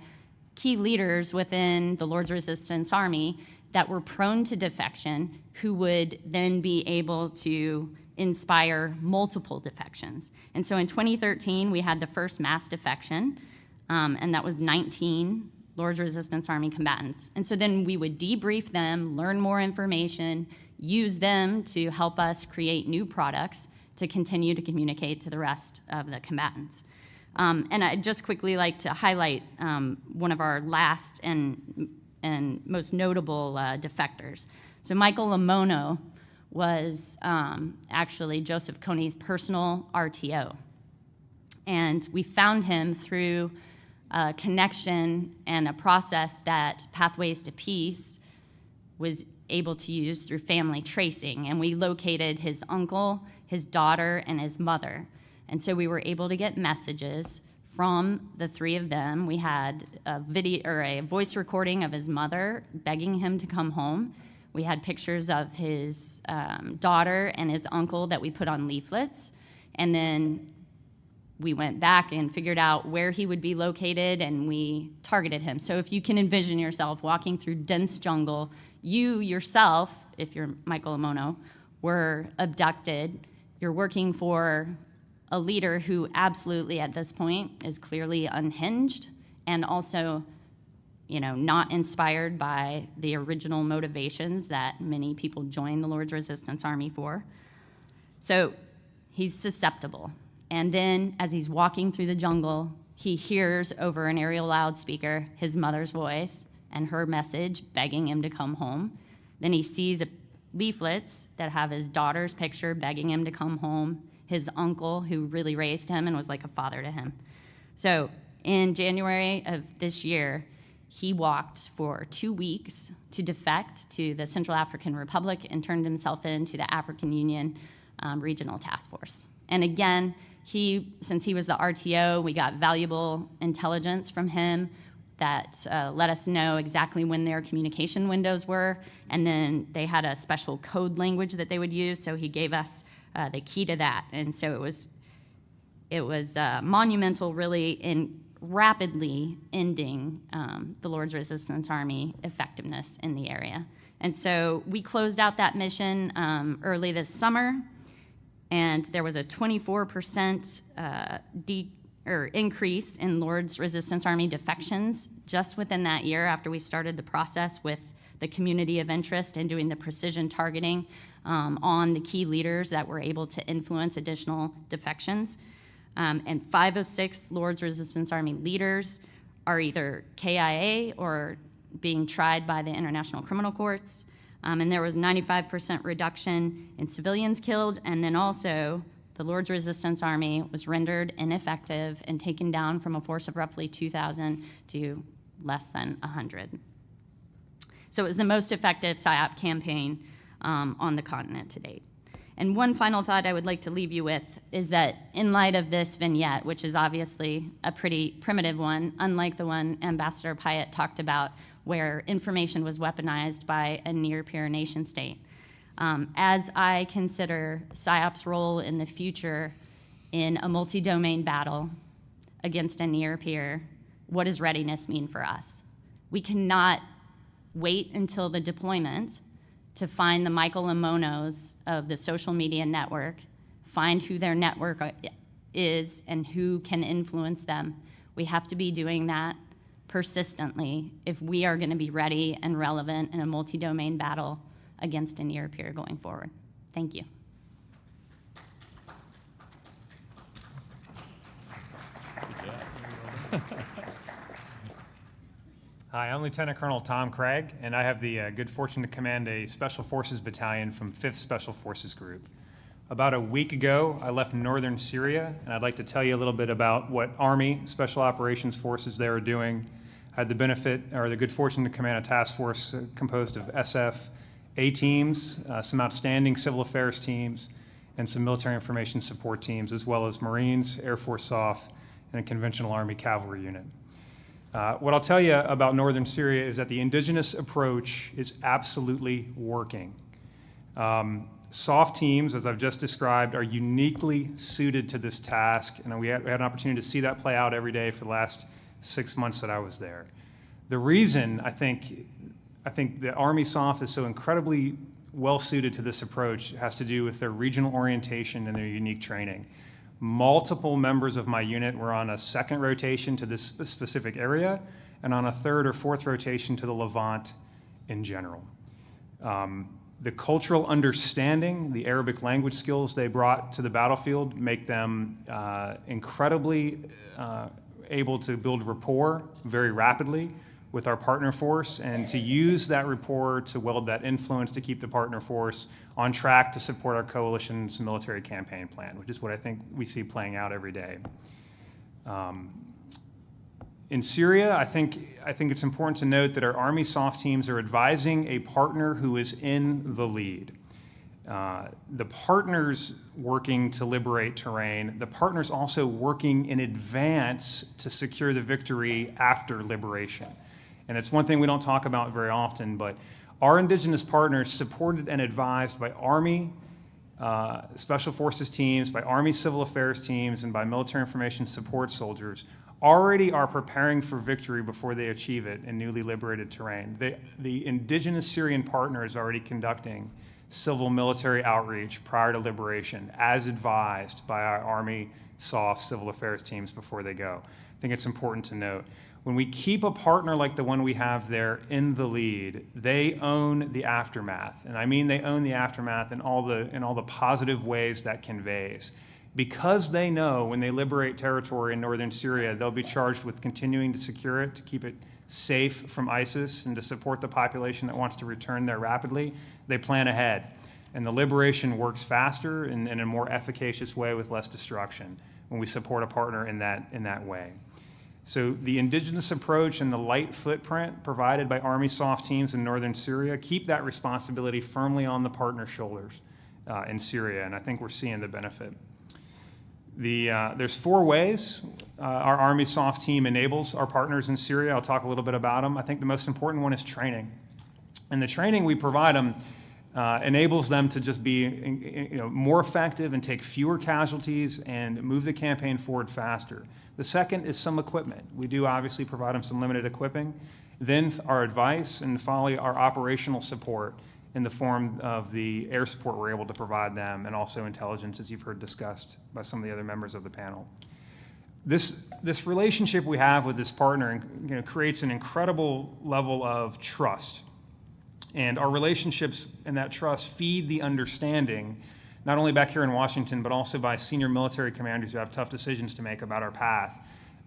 key leaders within the Lord's Resistance Army that were prone to defection, who would then be able to inspire multiple defections. And so in 2013, we had the first mass defection, and that was 19 Lord's Resistance Army combatants. And so then we would debrief them, learn more information, use them to help us create new products to continue to communicate to the rest of the combatants. And I'd just quickly like to highlight one of our last and most notable defectors. So Michael Lamono was actually Joseph Kony's personal RTO. And we found him through a connection and a process that Pathways to Peace was able to use through family tracing. And we located his uncle, his daughter, and his mother. And so we were able to get messages from the three of them. We had a video or a voice recording of his mother begging him to come home. We had pictures of his daughter and his uncle that we put on leaflets. And then we went back and figured out where he would be located, and we targeted him. So if you can envision yourself walking through dense jungle, you yourself, if you're Michael Lamono, were abducted. You're working for a leader who absolutely at this point is clearly unhinged and also, you know, not inspired by the original motivations that many people join the Lord's Resistance Army for. So he's susceptible. And then as he's walking through the jungle, he hears over an aerial loudspeaker his mother's voice and her message begging him to come home. Then he sees leaflets that have his daughter's picture begging him to come home, his uncle who really raised him and was like a father to him. So in January of this year, he walked for 2 weeks to defect to the Central African Republic and turned himself in to the African Union Regional Task Force. And again, since he was the RTO, we got valuable intelligence from him that let us know exactly when their communication windows were, and then they had a special code language that they would use, so he gave us the key to that. And so it was monumental, really, in rapidly ending the Lord's Resistance Army effectiveness in the area. And so we closed out that mission early this summer, and there was a 24% increase in Lord's Resistance Army defections just within that year after we started the process with the community of interest and doing the precision targeting on the key leaders that were able to influence additional defections. And 5 of 6 Lord's Resistance Army leaders are either KIA or being tried by the International Criminal Courts. And there was 95% reduction in civilians killed, and then also the Lord's Resistance Army was rendered ineffective and taken down from a force of roughly 2,000 to less than 100. So it was the most effective PSYOP campaign on the continent to date. And one final thought I would like to leave you with is that in light of this vignette, which is obviously a pretty primitive one, unlike the one Ambassador Pyatt talked about, where information was weaponized by a near-peer nation state. As I consider PSYOP's role in the future in a multi-domain battle against a near-peer, what does readiness mean for us? We cannot wait until the deployment to find the Michael Lamonos of the social media network, find who their network is and who can influence them. We have to be doing that persistently if we are going to be ready and relevant in a multi-domain battle against a near peer going forward. Thank you. Hi, I'm Lieutenant Colonel Tom Craig, and I have the good fortune to command a Special Forces battalion from 5th Special Forces Group. About a week ago, I left northern Syria, and I'd like to tell you a little bit about what Army Special Operations Forces there are doing. I had the benefit or the good fortune to command a task force composed of SF, A teams, some outstanding civil affairs teams, and some military information support teams, as well as Marines, Air Force SOF, and a conventional Army cavalry unit. What I'll tell you about northern Syria is that the indigenous approach is absolutely working. SOF teams, as I've just described, are uniquely suited to this task, and we had an opportunity to see that play out every day for the last 6 months that I was there. The reason I think the Army SOF is so incredibly well suited to this approach has to do with their regional orientation and their unique training. Multiple members of my unit were on a second rotation to this specific area and on a third or fourth rotation to the Levant in general. The cultural understanding, the Arabic language skills they brought to the battlefield make them incredibly able to build rapport very rapidly with our partner force, and to use that rapport to weld that influence to keep the partner force on track to support our coalition's military campaign plan, which is what I think we see playing out every day. In Syria, I think it's important to note that our Army SOF teams are advising a partner who is in the lead. The partners working to liberate terrain, the partners also working in advance to secure the victory after liberation. And it's one thing we don't talk about very often, but our indigenous partners, supported and advised by Army Special Forces teams, by Army Civil Affairs teams, and by military information support soldiers, already are preparing for victory before they achieve it in newly liberated terrain. The indigenous Syrian partner is already conducting civil military outreach prior to liberation, as advised by our Army SOF Civil Affairs teams before they go. I think it's important to note. When we keep a partner like the one we have there in the lead, they own the aftermath. And I mean they own the aftermath in all the positive ways that conveys. Because they know when they liberate territory in northern Syria, they'll be charged with continuing to secure it, to keep it safe from ISIS, and to support the population that wants to return there rapidly, they plan ahead. And the liberation works faster and in a more efficacious way with less destruction when we support a partner in that way. So the indigenous approach and the light footprint provided by Army SOF teams in northern Syria keep that responsibility firmly on the partner shoulders in Syria, and I think we're seeing the benefit. There's 4 ways our Army SOF team enables our partners in Syria. I'll talk a little bit about them. I think the most important one is training. And the training we provide them enables them to just be more effective and take fewer casualties and move the campaign forward faster. The second is some equipment. We do obviously provide them some limited equipping. Then our advice, and finally our operational support in the form of the air support we're able to provide them, and also intelligence, as you've heard discussed by some of the other members of the panel. This relationship we have with this partner creates an incredible level of trust. And our relationships and that trust feed the understanding, not only back here in Washington, but also by senior military commanders who have tough decisions to make about our path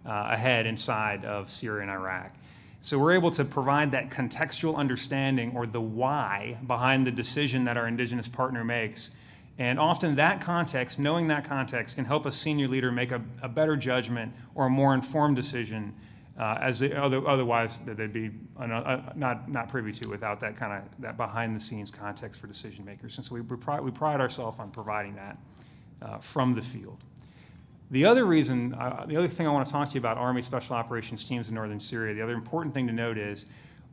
ahead inside of Syria and Iraq. So we're able to provide that contextual understanding, or the why behind the decision that our indigenous partner makes. And often that context, knowing that context, can help a senior leader make a better judgment or a more informed decision as they, otherwise that they'd be not privy to without that behind the scenes context for decision makers. And so we pride ourselves on providing that from the field. The other reason, the other thing I want to talk to you about Army Special Operations teams in northern Syria, the other important thing to note is,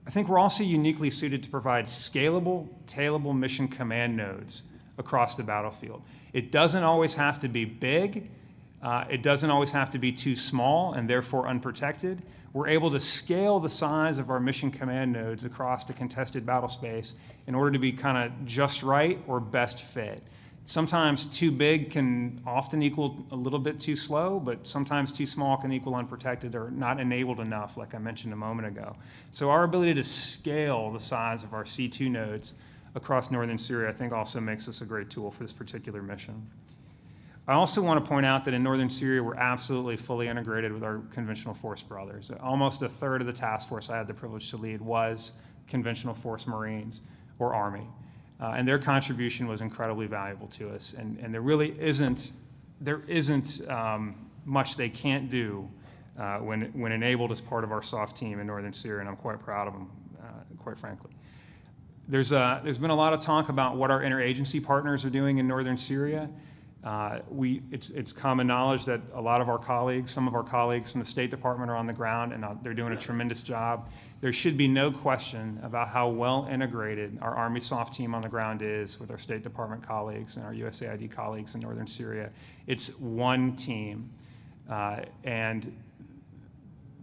I think we're also uniquely suited to provide scalable, tailable mission command nodes across the battlefield. It doesn't always have to be big. It doesn't always have to be too small and therefore unprotected. We're able to scale the size of our mission command nodes across the contested battle space in order to be kind of just right or best fit. Sometimes too big can often equal a little bit too slow, but sometimes too small can equal unprotected or not enabled enough, like I mentioned a moment ago. So our ability to scale the size of our C2 nodes across northern Syria, I think, also makes us a great tool for this particular mission. I also want to point out that in northern Syria, we're absolutely fully integrated with our conventional force brothers. Almost a third of the task force I had the privilege to lead was conventional force Marines or Army. And their contribution was incredibly valuable to us. And there really isn't much they can't do when enabled as part of our SOF team in northern Syria, and I'm quite proud of them, quite frankly. There's been a lot of talk about what our interagency partners are doing in northern Syria. It's common knowledge that a lot of our colleagues, some of our colleagues from the State Department are on the ground, and they're doing a tremendous job. There should be no question about how well integrated our Army SOF team on the ground is with our State Department colleagues and our USAID colleagues in northern Syria. It's one team, and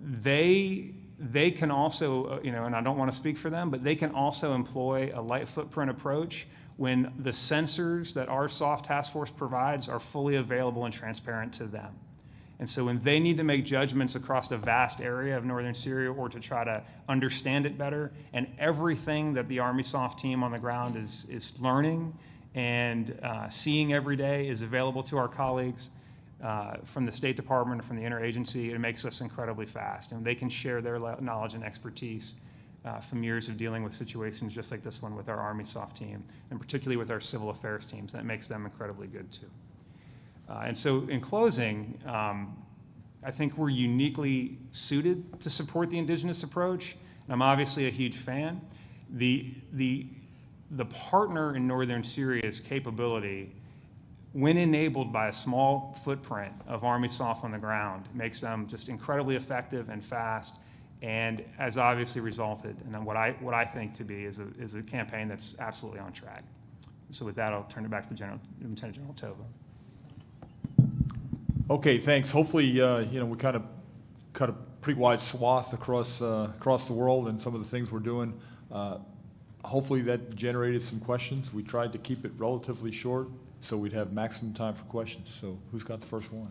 they can also, and I don't want to speak for them, but they can also employ a light footprint approach when the sensors that our SOF task force provides are fully available and transparent to them. And so when they need to make judgments across a vast area of northern Syria or to try to understand it better, and everything that the Army SOF team on the ground is learning and seeing every day is available to our colleagues, from the State Department or from the interagency, it makes us incredibly fast. And they can share their knowledge and expertise from years of dealing with situations just like this one with our Army SOF team, and particularly with our civil affairs teams. That makes them incredibly good too. And so in closing, I think we're uniquely suited to support the indigenous approach. And I'm obviously a huge fan. The partner in northern Syria's capability, when enabled by a small footprint of Army SOF on the ground, makes them just incredibly effective and fast, and has obviously resulted in what I think to be is a campaign that's absolutely on track. So with that, I'll turn it back to Lieutenant General Tovo. Okay, thanks. Hopefully, we kind of cut a pretty wide swath across the world and some of the things we're doing. Hopefully that generated some questions. We tried to keep it relatively short, so we'd have maximum time for questions. So who's got the first one?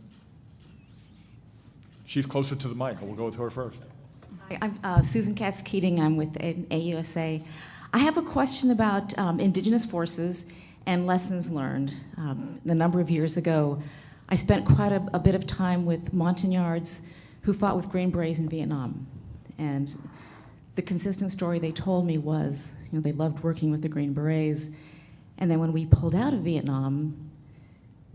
She's closer to the mic. We'll go with her first. Hi, I'm Susan Katz-Keating. I'm with AUSA. I have a question about Indigenous forces and lessons learned. A number of years ago, I spent quite a bit of time with Montagnards who fought with Green Berets in Vietnam. And the consistent story they told me was, they loved working with the Green Berets. And then when we pulled out of Vietnam,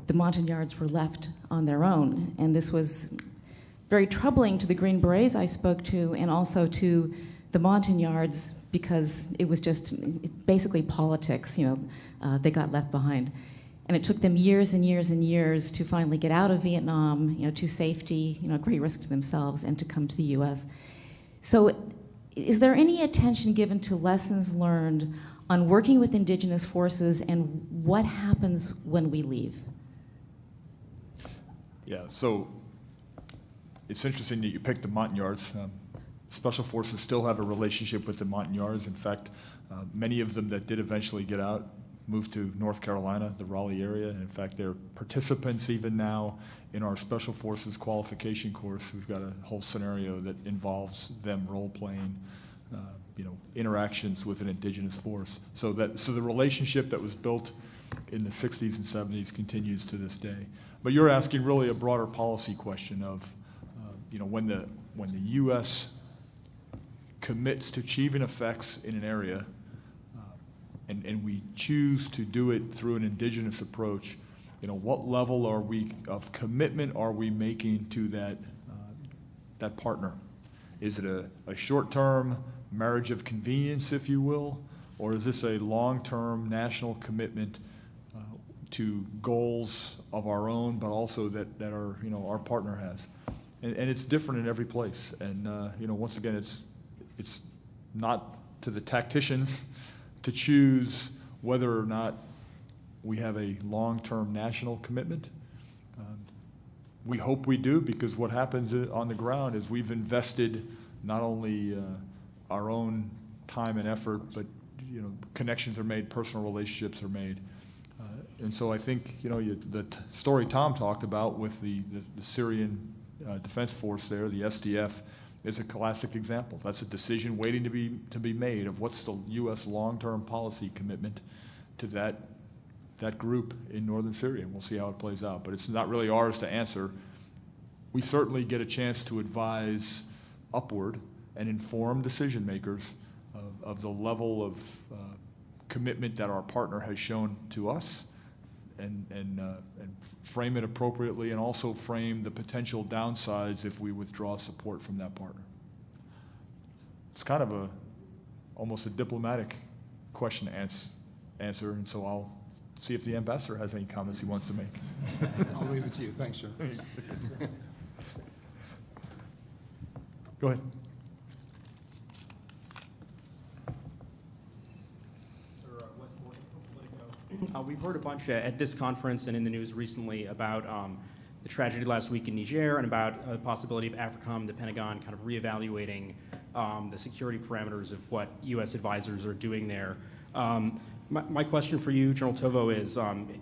the Montagnards were left on their own. And this was very troubling to the Green Berets I spoke to, and also to the Montagnards, because it was just basically politics. They got left behind. And it took them years and years and years to finally get out of Vietnam, to safety, great risk to themselves, and to come to the U.S. So is there any attention given to lessons learned on working with Indigenous forces and what happens when we leave? Yeah, so it's interesting that you picked the Montagnards. Special Forces still have a relationship with the Montagnards. In fact, many of them that did eventually get out moved to North Carolina, the Raleigh area. And in fact, they're participants even now in our Special Forces qualification course. We've got a whole scenario that involves them role-playing interactions with an indigenous force. So the relationship that was built in the 60s and 70s continues to this day. But you're asking really a broader policy question of, when the U.S. commits to achieving effects in an area, and we choose to do it through an indigenous approach, what level of commitment are we making to that partner? Is it a short-term marriage of convenience, if you will, or is this a long-term national commitment to goals of our own, but also that our partner has? And it's different in every place. And once again, it's not to the tacticians to choose whether or not we have a long-term national commitment. We hope we do, because what happens on the ground is we've invested not only our own time and effort, but connections are made, personal relationships are made. And so I think the story Tom talked about with the Syrian Defense Force there, the SDF, is a classic example. That's a decision waiting to be made of what's the U.S. long-term policy commitment to that group in northern Syria. And we'll see how it plays out. But it's not really ours to answer. We certainly get a chance to advise upward and inform decision makers of the level of commitment that our partner has shown to us, and frame it appropriately, and also frame the potential downsides if we withdraw support from that partner. It's kind of almost a diplomatic question to answer, and so I'll see if the ambassador has any comments he wants to make. I'll leave it to you. Thanks, Joe. Go ahead. We've heard a bunch at this conference and in the news recently about the tragedy last week in Niger and about the possibility of AFRICOM, the Pentagon, kind of reevaluating the security parameters of what U.S. advisors are doing there. My question for you, General Tovo, is,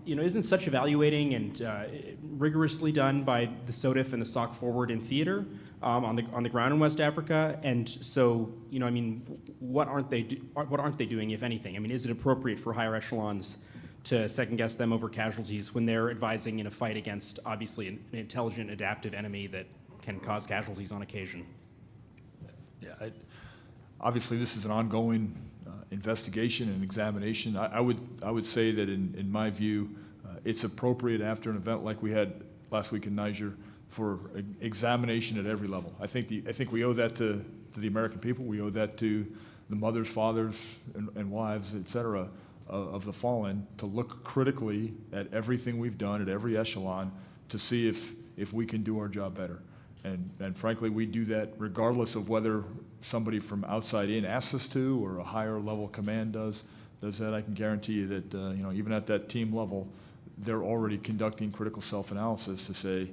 isn't such evaluating and rigorously done by the SOTIF and the SOC Forward in theater on the ground in West Africa? And so, what aren't they doing, if anything? I mean, is it appropriate for higher echelons to second-guess them over casualties when they're advising in a fight against, obviously, an intelligent, adaptive enemy that can cause casualties on occasion? Yeah, obviously, this is an ongoing investigation and examination. I would say that in my view, it's appropriate after an event like we had last week in Niger for examination at every level. I think we owe that to the American people. We owe that to the mothers, fathers, and wives, et cetera, of the fallen, to look critically at everything we've done at every echelon to see if we can do our job better. And frankly, we do that regardless of whether somebody from outside in asks us to or a higher level command does that. I can guarantee you that even at that team level, they're already conducting critical self-analysis to say,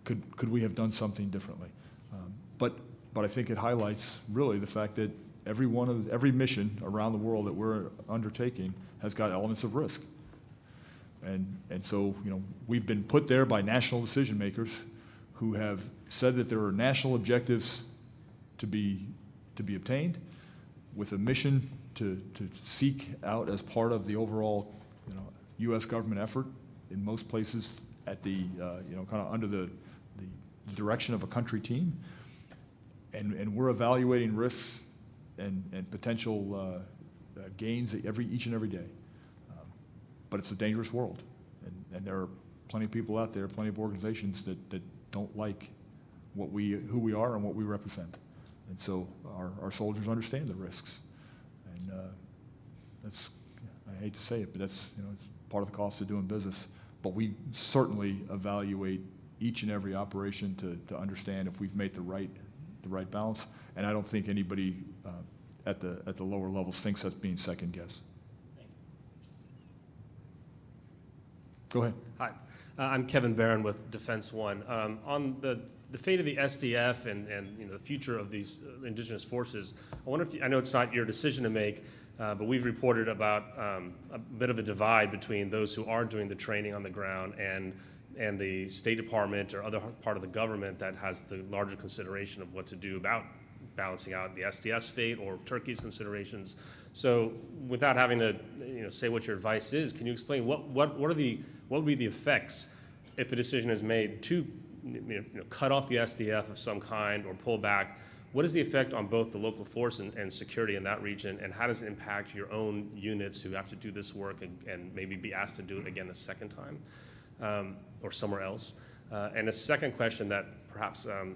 could we have done something differently? But I think it highlights really the fact that every mission around the world that we're undertaking has got elements of risk. And so we've been put there by national decision makers who have said that there are national objectives to be obtained with a mission to seek out as part of the overall U.S. government effort in most places at the kind of under the direction of a country team, and we're evaluating risks and potential gains each and every day. But it's a dangerous world, and there are plenty of people out there, plenty of organizations that don't like who we are and what we represent. And so our soldiers understand the risks. And that's, I hate to say it, but that's, it's part of the cost of doing business. But we certainly evaluate each and every operation to understand if we've made the right balance. And I don't think anybody at the lower levels thinks that's being second guessed. Go ahead. Hi, I'm Kevin Barron with Defense One. On the fate of the SDF and the future of these indigenous forces, I wonder if I know it's not your decision to make, but we've reported about a bit of a divide between those who are doing the training on the ground and the State Department or other part of the government that has the larger consideration of what to do about balancing out the SDF's fate or Turkey's considerations. So, without having to say what your advice is, can you explain what would be the effects if a decision is made to cut off the SDF of some kind or pull back? What is the effect on both the local force and security in that region, and how does it impact your own units who have to do this work and maybe be asked to do it again a second time or somewhere else? And a second question that perhaps the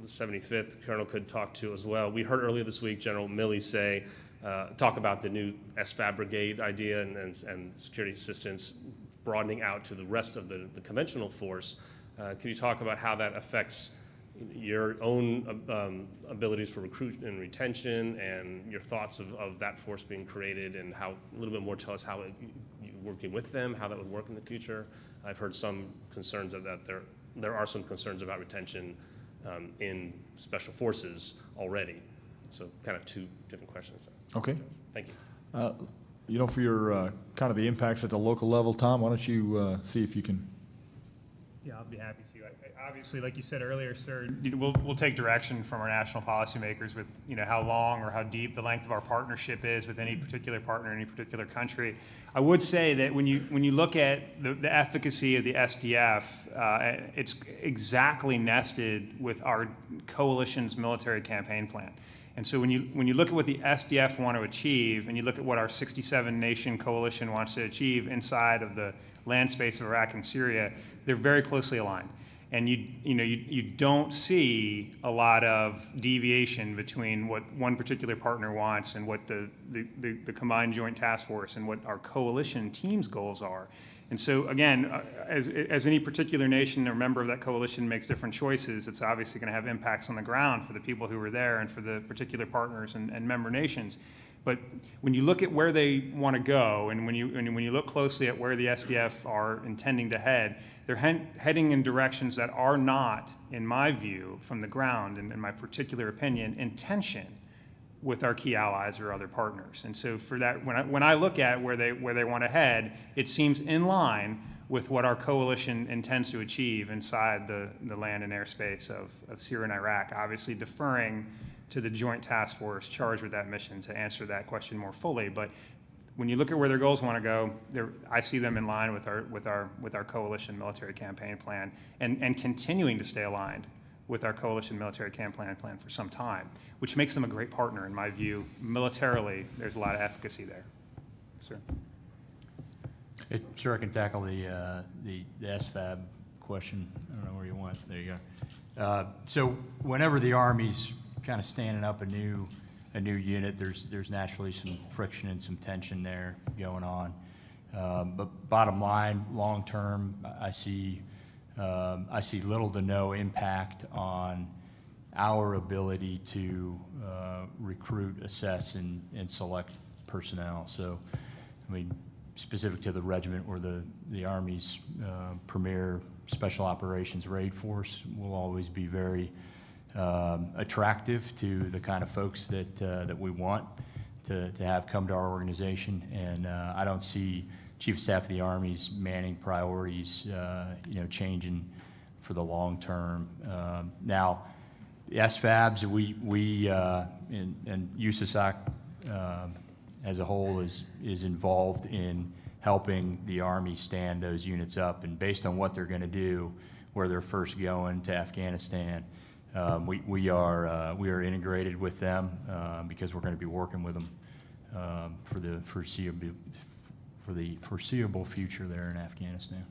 75th Colonel could talk to as well. We heard earlier this week General Milley talk about the new SFAB brigade idea and security assistance broadening out to the rest of the conventional force. Can you talk about how that affects your own abilities for recruitment and retention and your thoughts of that force being created, and how a little bit more tell us how you're working with them, how that would work in the future? I've heard some concerns of that there are some concerns about retention in special forces already. So kind of two different questions. Okay. Thank you. For your kind of the impacts at the local level, Tom, why don't you see if you can? Yeah, I'll be happy to. Obviously, like you said earlier, sir, we'll take direction from our national policymakers with how long or how deep the length of our partnership is with any particular partner, any particular country. I would say that when you look at the efficacy of the SDF, it's exactly nested with our coalition's military campaign plan. And so when you look at what the SDF want to achieve, and you look at what our 67-nation coalition wants to achieve inside of the land space of Iraq and Syria, they're very closely aligned. And you don't see a lot of deviation between what one particular partner wants and what the Combined Joint Task Force and what our coalition team's goals are. And so again, as any particular nation or member of that coalition makes different choices, it's obviously going to have impacts on the ground for the people who are there and for the particular partners and member nations. But when you look at where they want to go, and when you look closely at where the SDF are intending to head, they're heading in directions that are not, in my view, from the ground, and in my particular opinion, in tension with our key allies or other partners. And so for that, when I look at where they want to head, it seems in line with what our coalition intends to achieve inside the land and airspace of Syria and Iraq, obviously deferring to the Joint Task Force charged with that mission to answer that question more fully. But when you look at where their goals want to go, I see them in line with our coalition military campaign plan, and continuing to stay aligned with our coalition military campaign plan for some time, which makes them a great partner in my view. Militarily, there's a lot of efficacy there. Sir. Sure, I can tackle the SFAB question. I don't know where you want. There you go. So whenever the Army's kind of standing up a new unit, there's naturally some friction and some tension there going on. But bottom line, long term, I see little to no impact on our ability to recruit, assess, and select personnel. So, I mean, specific to the regiment, or the Army's premier special operations raid force will always be very attractive to the kind of folks that we want to have come to our organization. And I don't see Chief of Staff of the Army's manning priorities, changing for the long term. Now, the SFABs, we and USASOC as a whole is involved in helping the Army stand those units up, and based on what they're going to do, where they're first going to Afghanistan, we are integrated with them because we're going to be working with them for the foreseeable future there in Afghanistan.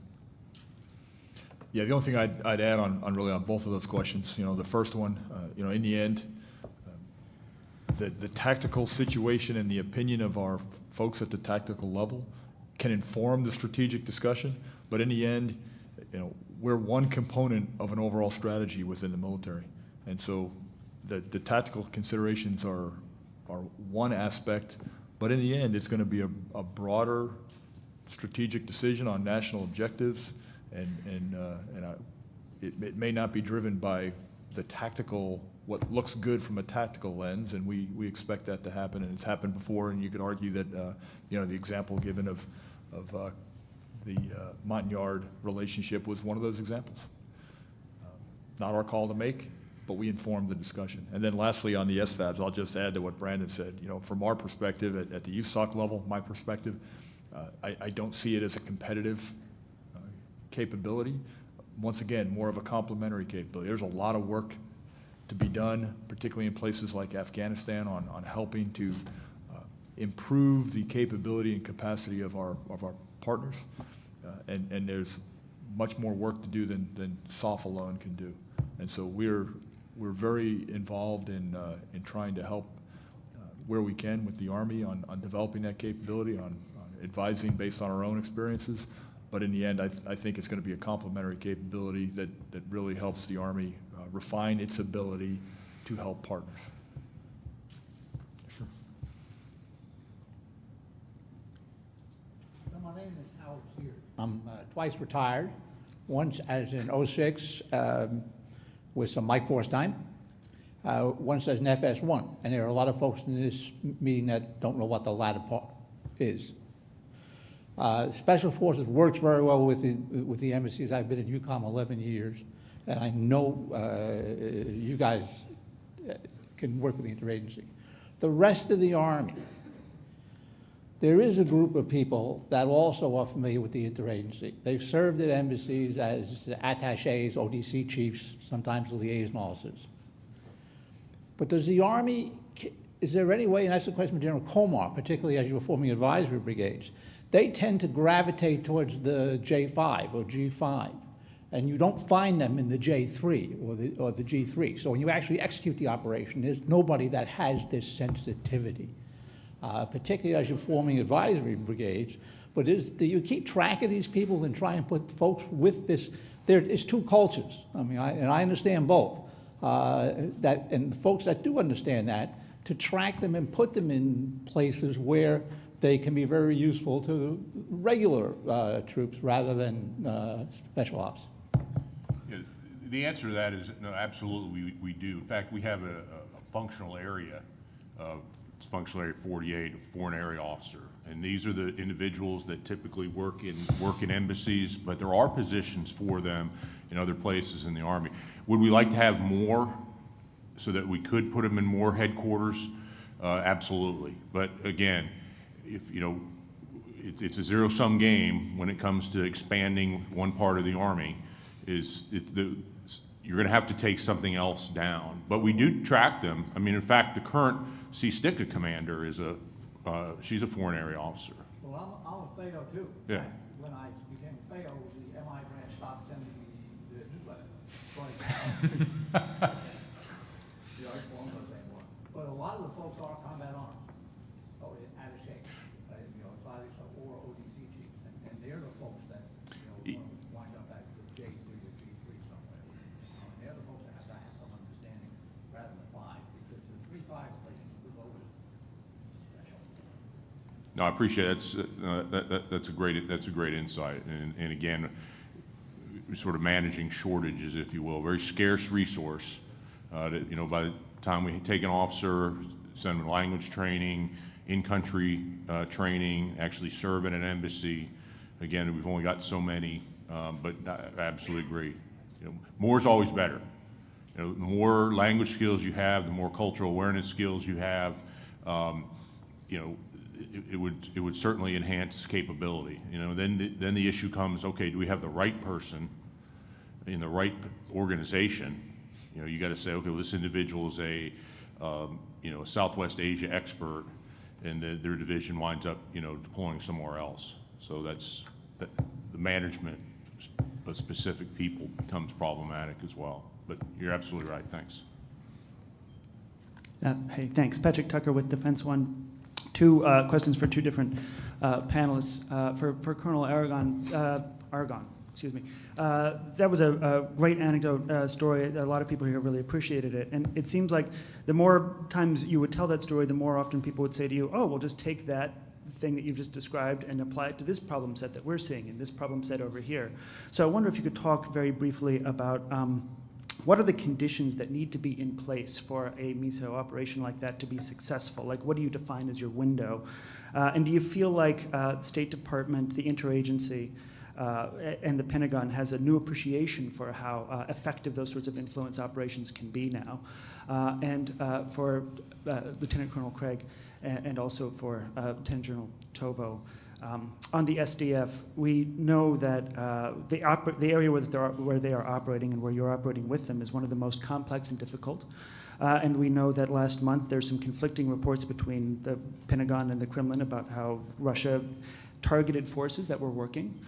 Yeah, the only thing I'd add on both of those questions, the first one, in the end, the tactical situation and the opinion of our folks at the tactical level can inform the strategic discussion, but in the end, we're one component of an overall strategy within the military. And so the tactical considerations are one aspect, but in the end, it's going to be a broader strategic decision on national objectives, and it may not be driven by the tactical, what looks good from a tactical lens, and we expect that to happen, and it's happened before, and you could argue that the example given of the Montagnard relationship was one of those examples. Not our call to make, but we informed the discussion. And then lastly, on the SFABs, I'll just add to what Brandon said. From our perspective, at the USASOC level, my perspective, I don't see it as a competitive capability. Once again, more of a complementary capability. There's a lot of work to be done, particularly in places like Afghanistan, on helping to improve the capability and capacity of our partners. And there's much more work to do than SOF alone can do. And so we're very involved in trying to help where we can with the Army on developing that capability, on advising based on our own experiences. But in the end, I think it's going to be a complementary capability that really helps the Army refine its ability to help partners. Sure. My name is Howard Sears. I'm twice retired. Once as in 06 with some Mike Force time. Once as an FS1. And there are a lot of folks in this meeting that don't know what the latter part is. Special Forces works very well with the embassies. I've been in UCOM 11 years, and I know you guys can work with the interagency. The rest of the Army, there is a group of people that also are familiar with the interagency. They've served at embassies as attachés, ODC chiefs, sometimes liaison officers. But does the Army, is there any way, and that's the question for General Komar, particularly as you were forming advisory brigades, they tend to gravitate towards the J5 or G5. and you don't find them in the J3 or the G3. So when you actually execute the operation, there's nobody that has this sensitivity, particularly as you're forming advisory brigades. But do you keep track of these people and try and put folks with this? There is two cultures. I mean, and I understand both. And the folks that do understand that, to track them and put them in places where they can be very useful to regular troops rather than special ops. Yeah, the answer to that is no, absolutely we do. In fact, we have a functional area, it's functional area 48, a foreign area officer. And these are the individuals that typically work in embassies, but there are positions for them in other places in the Army. Would we like to have more so that we could put them in more headquarters? Absolutely. But again, if you know, it's a zero-sum game when it comes to expanding one part of the Army. You're going to have to take something else down. But we do track them. I mean, in fact, the current CSTICA commander is she's a foreign area officer. Well, I'm a FAO too. Yeah. When I became a FAO, the MI branch stopped sending me the newsletter. The Airborne was anymore. But a lot of the folks are combat arms. Oh, out of shape. You know, advisors or ODC chiefs, and they're the folks that wind up at the J3 or G3 somewhere. They're the folks that have to have some understanding rather than 5, because the 3-5 places was always special. No, I appreciate it. That's a great insight. And again, sort of managing shortages, if you will, very scarce resource. That, you know, by the time we take an officer, send them language training, in-country training, actually serve in an embassy. Again, we've only got so many, but I absolutely agree. You know, more is always better. You know, the more language skills you have, the more cultural awareness skills you have, you know, it would certainly enhance capability. You know, then the issue comes, okay, do we have the right person in the right organization? You know, you got to say, okay, well, this individual is a you know, a Southwest Asia expert, and their division winds up, you know, deploying somewhere else. So the management of specific people becomes problematic as well. But you're absolutely right. Thanks. Hey, thanks. Patrick Tucker with Defense One. Two questions for two different panelists. For Colonel Aragon, excuse me. That was a great anecdote story. A lot of people here really appreciated it. And it seems like the more times you would tell that story, the more often people would say to you, oh, well, just take that thing that you've just described and apply it to this problem set that we're seeing and this problem set over here. So I wonder if you could talk very briefly about what are the conditions that need to be in place for a MISO operation like that to be successful? Like, what do you define as your window? And do you feel like the State Department, the interagency, and the Pentagon has a new appreciation for how effective those sorts of influence operations can be now? And for Lieutenant Colonel Craig, and also for Lieutenant General Tovo, on the SDF, we know that the area where they are operating and where you're operating with them is one of the most complex and difficult. And we know that last month there's some conflicting reports between the Pentagon and the Kremlin about how Russia targeted forces that were working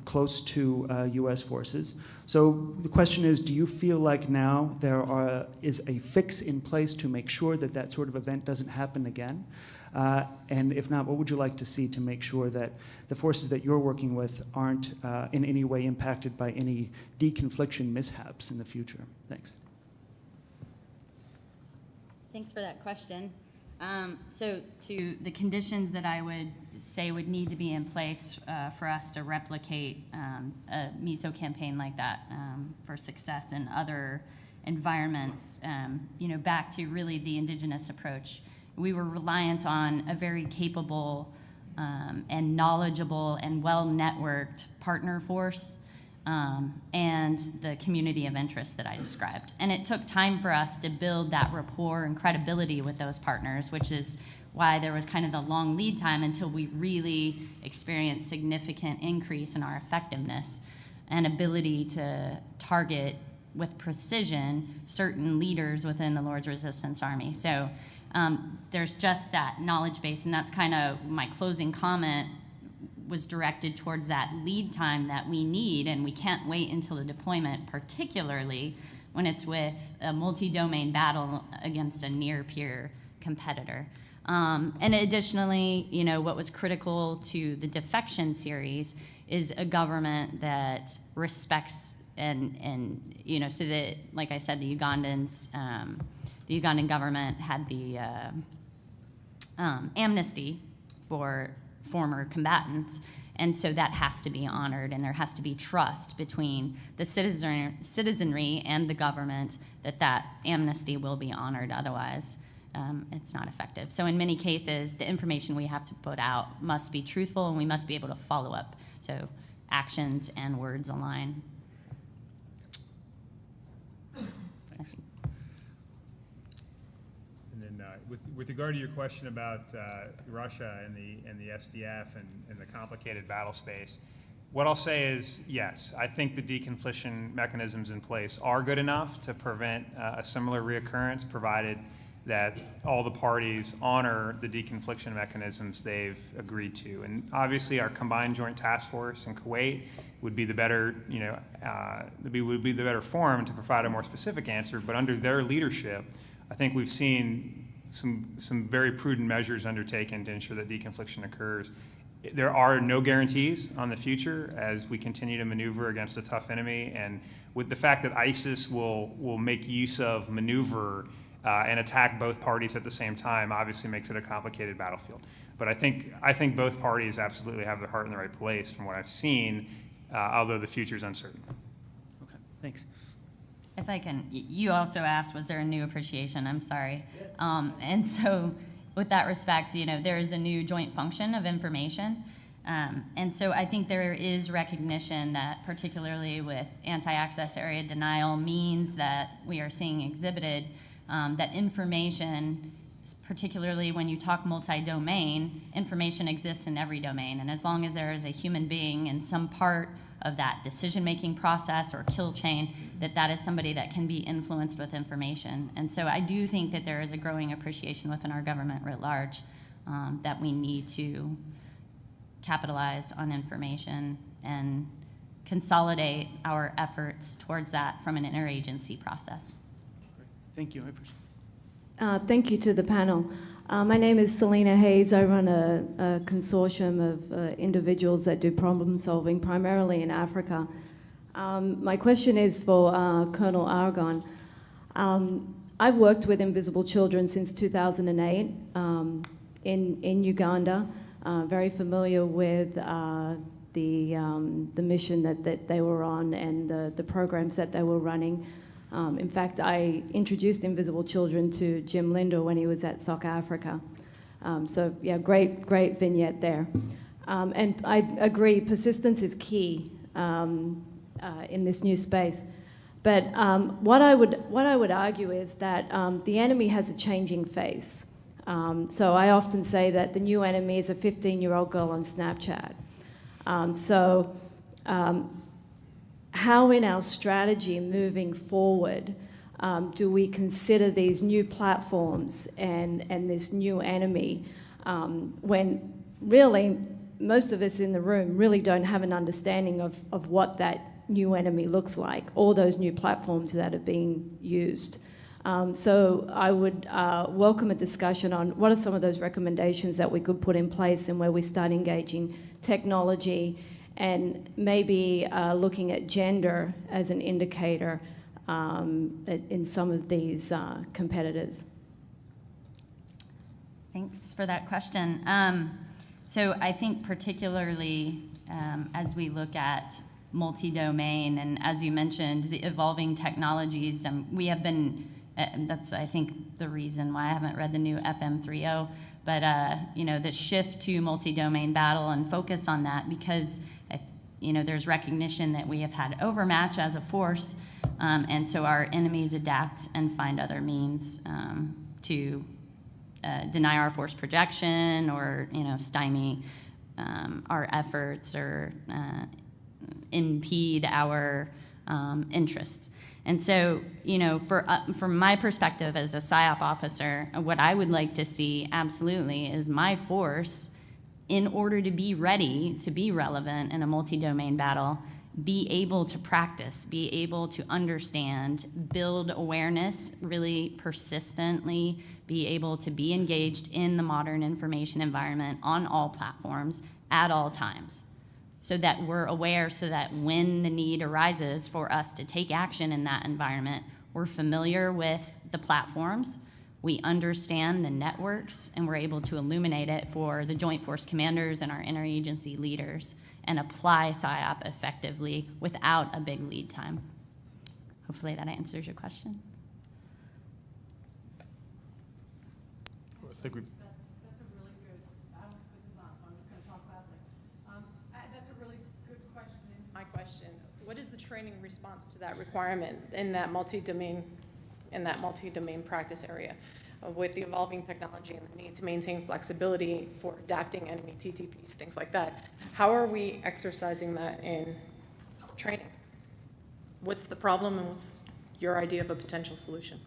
close to U.S. forces. So the question is, do you feel like now there is a fix in place to make sure that that sort of event doesn't happen again? And if not, what would you like to see to make sure that the forces that you're working with aren't in any way impacted by any deconfliction mishaps in the future? Thanks. Thanks for that question. So to the conditions that I would say would need to be in place for us to replicate a MISO campaign like that for success in other environments, you know, back to really the indigenous approach. We were reliant on a very capable and knowledgeable and well-networked partner force and the community of interest that I described. And it took time for us to build that rapport and credibility with those partners, which is why there was kind of the long lead time until we really experienced significant increase in our effectiveness and ability to target with precision certain leaders within the Lord's Resistance Army. So there's just that knowledge base, and that's kind of my closing comment was directed towards that lead time that we need, and we can't wait until the deployment, particularly when it's with a multi-domain battle against a near-peer competitor. And additionally, what was critical to the defection series is a government that respects and so that, like I said, the Ugandan government had the amnesty for former combatants, and so that has to be honored, and there has to be trust between the citizenry and the government that amnesty will be honored. Otherwise, it's not effective. So in many cases, the information we have to put out must be truthful, and we must be able to follow up. So actions and words align. And then with regard to your question about Russia and the SDF and the complicated battle space, what I'll say is yes, I think the deconfliction mechanisms in place are good enough to prevent a similar reoccurrence, provided that all the parties honor the deconfliction mechanisms they've agreed to. And obviously our combined joint task force in Kuwait would be the better, would be the better forum to provide a more specific answer, but under their leadership, I think we've seen some very prudent measures undertaken to ensure that deconfliction occurs. There are no guarantees on the future as we continue to maneuver against a tough enemy, and with the fact that ISIS will make use of maneuver and attack both parties at the same time obviously makes it a complicated battlefield. But I think both parties absolutely have their heart in the right place from what I've seen, although the future is uncertain. Okay, thanks. If I can, you also asked, was there a new appreciation? I'm sorry. Yes. And so with that respect, there is a new joint function of information. And so I think there is recognition that particularly with anti-access area denial means that we are seeing exhibited that information, particularly when you talk multi-domain, information exists in every domain. And as long as there is a human being in some part of that decision-making process or kill chain, that is somebody that can be influenced with information. And so I do think that there is a growing appreciation within our government writ large that we need to capitalize on information and consolidate our efforts towards that from an interagency process. Thank you, I appreciate it. Thank you to the panel. My name is Selena Hayes. I run a consortium of individuals that do problem solving primarily in Africa. My question is for Colonel Aragon. I've worked with invisible children since 2008 in Uganda, very familiar with the mission that they were on and the programs that they were running. In fact, I introduced Invisible Children to Jim Linder when he was at SOC Africa. So yeah, great vignette there. And I agree, persistence is key in this new space. But what I would argue is that the enemy has a changing face. So I often say that the new enemy is a 15-year-old girl on Snapchat. How in our strategy moving forward do we consider these new platforms and this new enemy when really most of us in the room really don't have an understanding of what that new enemy looks like, or those new platforms that are being used. So I would welcome a discussion on what are some of those recommendations that we could put in place and where we start engaging technology and maybe looking at gender as an indicator in some of these competitors. Thanks for that question. So I think particularly as we look at multi-domain and as you mentioned, the evolving technologies, we have been, that's I think the reason why I haven't read the new FM30, but the shift to multi-domain battle and focus on that because there's recognition that we have had overmatch as a force, and so our enemies adapt and find other means to deny our force projection or stymie our efforts or impede our interests. And so, from my perspective as a PSYOP officer, what I would like to see absolutely is my force in order to be ready, to be relevant in a multi-domain battle, be able to practice, be able to understand, build awareness really persistently, be able to be engaged in the modern information environment on all platforms at all times, so that we're aware, so that when the need arises for us to take action in that environment, we're familiar with the platforms, we understand the networks, and we're able to illuminate it for the Joint Force commanders and our interagency leaders and apply PSYOP effectively without a big lead time. Hopefully that answers your question. I think we've That's a really good, this is on, so I'm just going to talk loudly. That's a really good question. My question, what is the training response to that requirement in that multi-domain practice area with the evolving technology and the need to maintain flexibility for adapting enemy TTPs, things like that? How are we exercising that in training? What's the problem and what's your idea of a potential solution?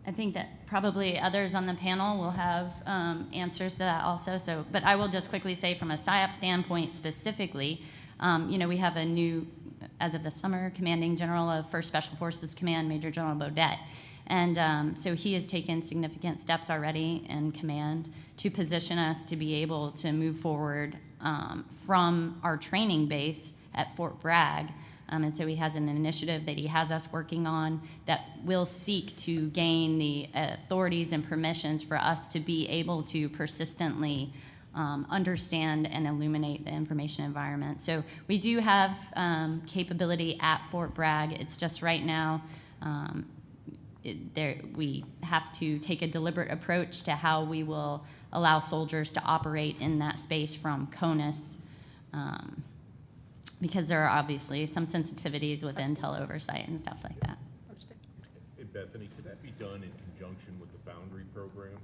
I think that probably others on the panel will have answers to that also. So, but I will just quickly say from a PSYOP standpoint specifically, we have a new, as of the summer, commanding general of 1st Special Forces Command, Major General Beaudet. And so he has taken significant steps already in command to position us to be able to move forward from our training base at Fort Bragg. And so he has an initiative that he has us working on that will seek to gain the authorities and permissions for us to be able to persistently understand and illuminate the information environment. So we do have capability at Fort Bragg. It's just right now we have to take a deliberate approach to how we will allow soldiers to operate in that space from CONUS, because there are obviously some sensitivities with intel oversight and stuff like that. Hey, Bethany, could that be done in conjunction with the Foundry program?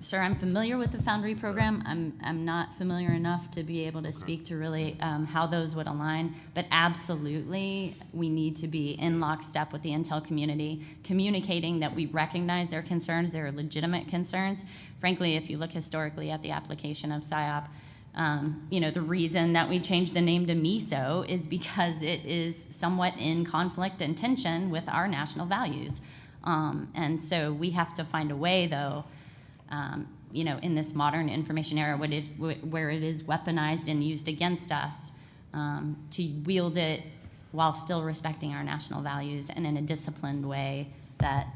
Sir, I'm familiar with the Foundry program. I'm not familiar enough to be able to speak to really how those would align, but absolutely we need to be in lockstep with the intel community, communicating that we recognize their concerns, their legitimate concerns. Frankly, if you look historically at the application of PSYOP, the reason that we changed the name to MISO is because it is somewhat in conflict and tension with our national values. And so we have to find a way, though, in this modern information era where it is weaponized and used against us, to wield it while still respecting our national values and in a disciplined way that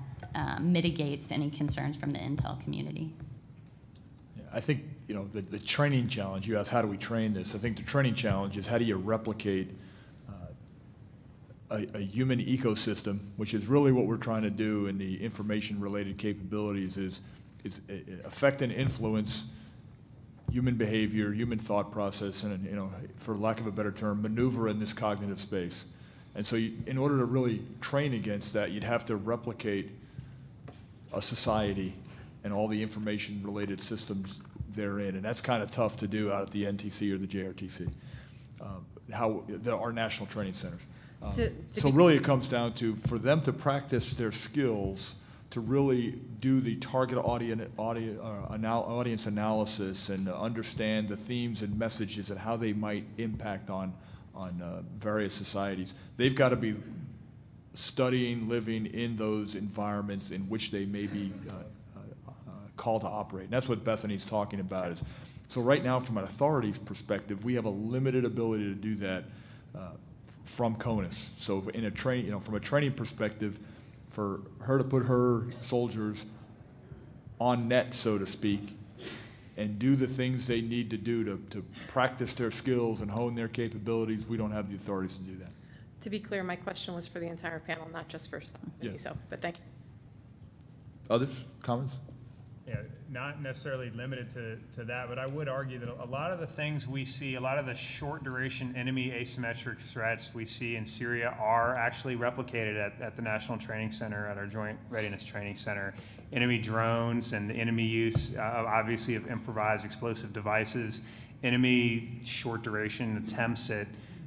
mitigates any concerns from the intel community. Yeah, I think the training challenge, you asked how do we train this? I think the training challenge is how do you replicate a human ecosystem, which is really what we're trying to do in the information-related capabilities, is affect and influence human behavior, human thought process, and for lack of a better term, maneuver in this cognitive space. And so in order to really train against that, you'd have to replicate a society and all the information-related systems therein, and that's kind of tough to do out at the NTC or the JRTC, our national training centers. So really it comes down to, for them to practice their skills, to really do the target audience analysis and understand the themes and messages and how they might impact on various societies. They've got to be studying, living in those environments in which they may be called to operate. And that's what Bethany's talking about. So right now, from an authorities perspective, we have a limited ability to do that from CONUS. So in a from a training perspective, for her to put her soldiers on net, so to speak, and do the things they need to do to practice their skills and hone their capabilities, we don't have the authorities to do that. To be clear, my question was for the entire panel, not just for MISO, but thank you. Others, comments? Yeah, not necessarily limited to that, but I would argue that a lot of the things we see, a lot of the short duration enemy asymmetric threats we see in Syria are actually replicated at the National Training Center, at our Joint Readiness Training Center. Enemy drones and the enemy use, obviously, of improvised explosive devices, enemy short duration attempts at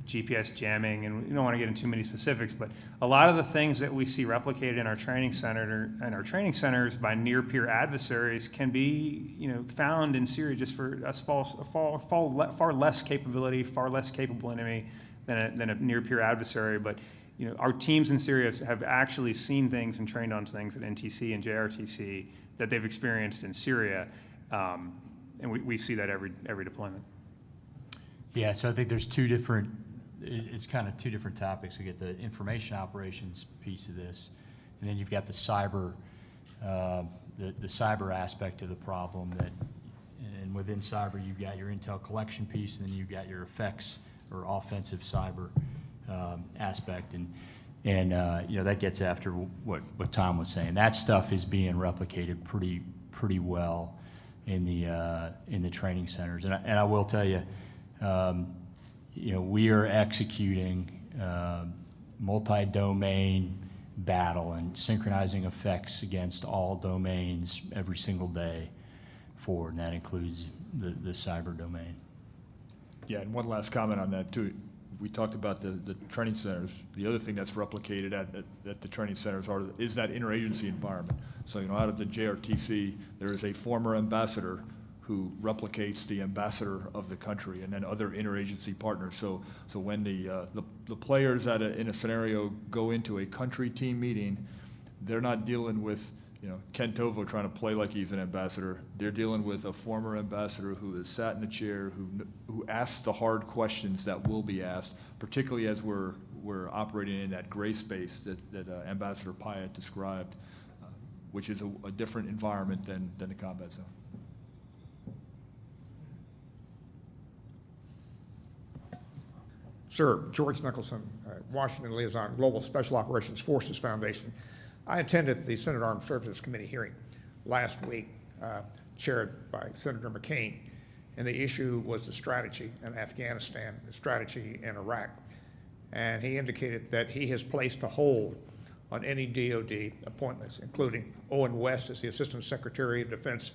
GPS jamming, and we don't want to get into too many specifics, but a lot of the things that we see replicated in our training centers by near-peer adversaries can be, found in Syria just for a far less capability, far less capable enemy than a near-peer adversary. But our teams in Syria have actually seen things and trained on things at NTC and JRTC that they've experienced in Syria, and we see that every deployment. Yeah, so I think there's it's kind of two different topics. We get the information operations piece of this, and then you've got the cyber, the cyber aspect of the problem. And within cyber, you've got your intel collection piece, and then you've got your effects or offensive cyber aspect, and that gets after what Tom was saying. That stuff is being replicated pretty well in the training centers, and I will tell you. We are executing multi-domain battle and synchronizing effects against all domains every single day forward, and that includes the cyber domain. Yeah, and one last comment on that too. We talked about the training centers. The other thing that's replicated at the training centers is that interagency environment. So, out of the JRTC, there is a former ambassador who replicates the ambassador of the country, and then other interagency partners. So when the players in a scenario go into a country team meeting, they're not dealing with Ken Tovo trying to play like he's an ambassador. They're dealing with a former ambassador who has sat in the chair, who asks the hard questions that will be asked, particularly as we're operating in that gray space that Ambassador Pyatt described, which is a different environment than the combat zone. Sir, George Nicholson, Washington Liaison, Global Special Operations Forces Foundation. I attended the Senate Armed Services Committee hearing last week, chaired by Senator McCain, and the issue was the strategy in Afghanistan, the strategy in Iraq. And he indicated that he has placed a hold on any DOD appointments, including Owen West as the Assistant Secretary of Defense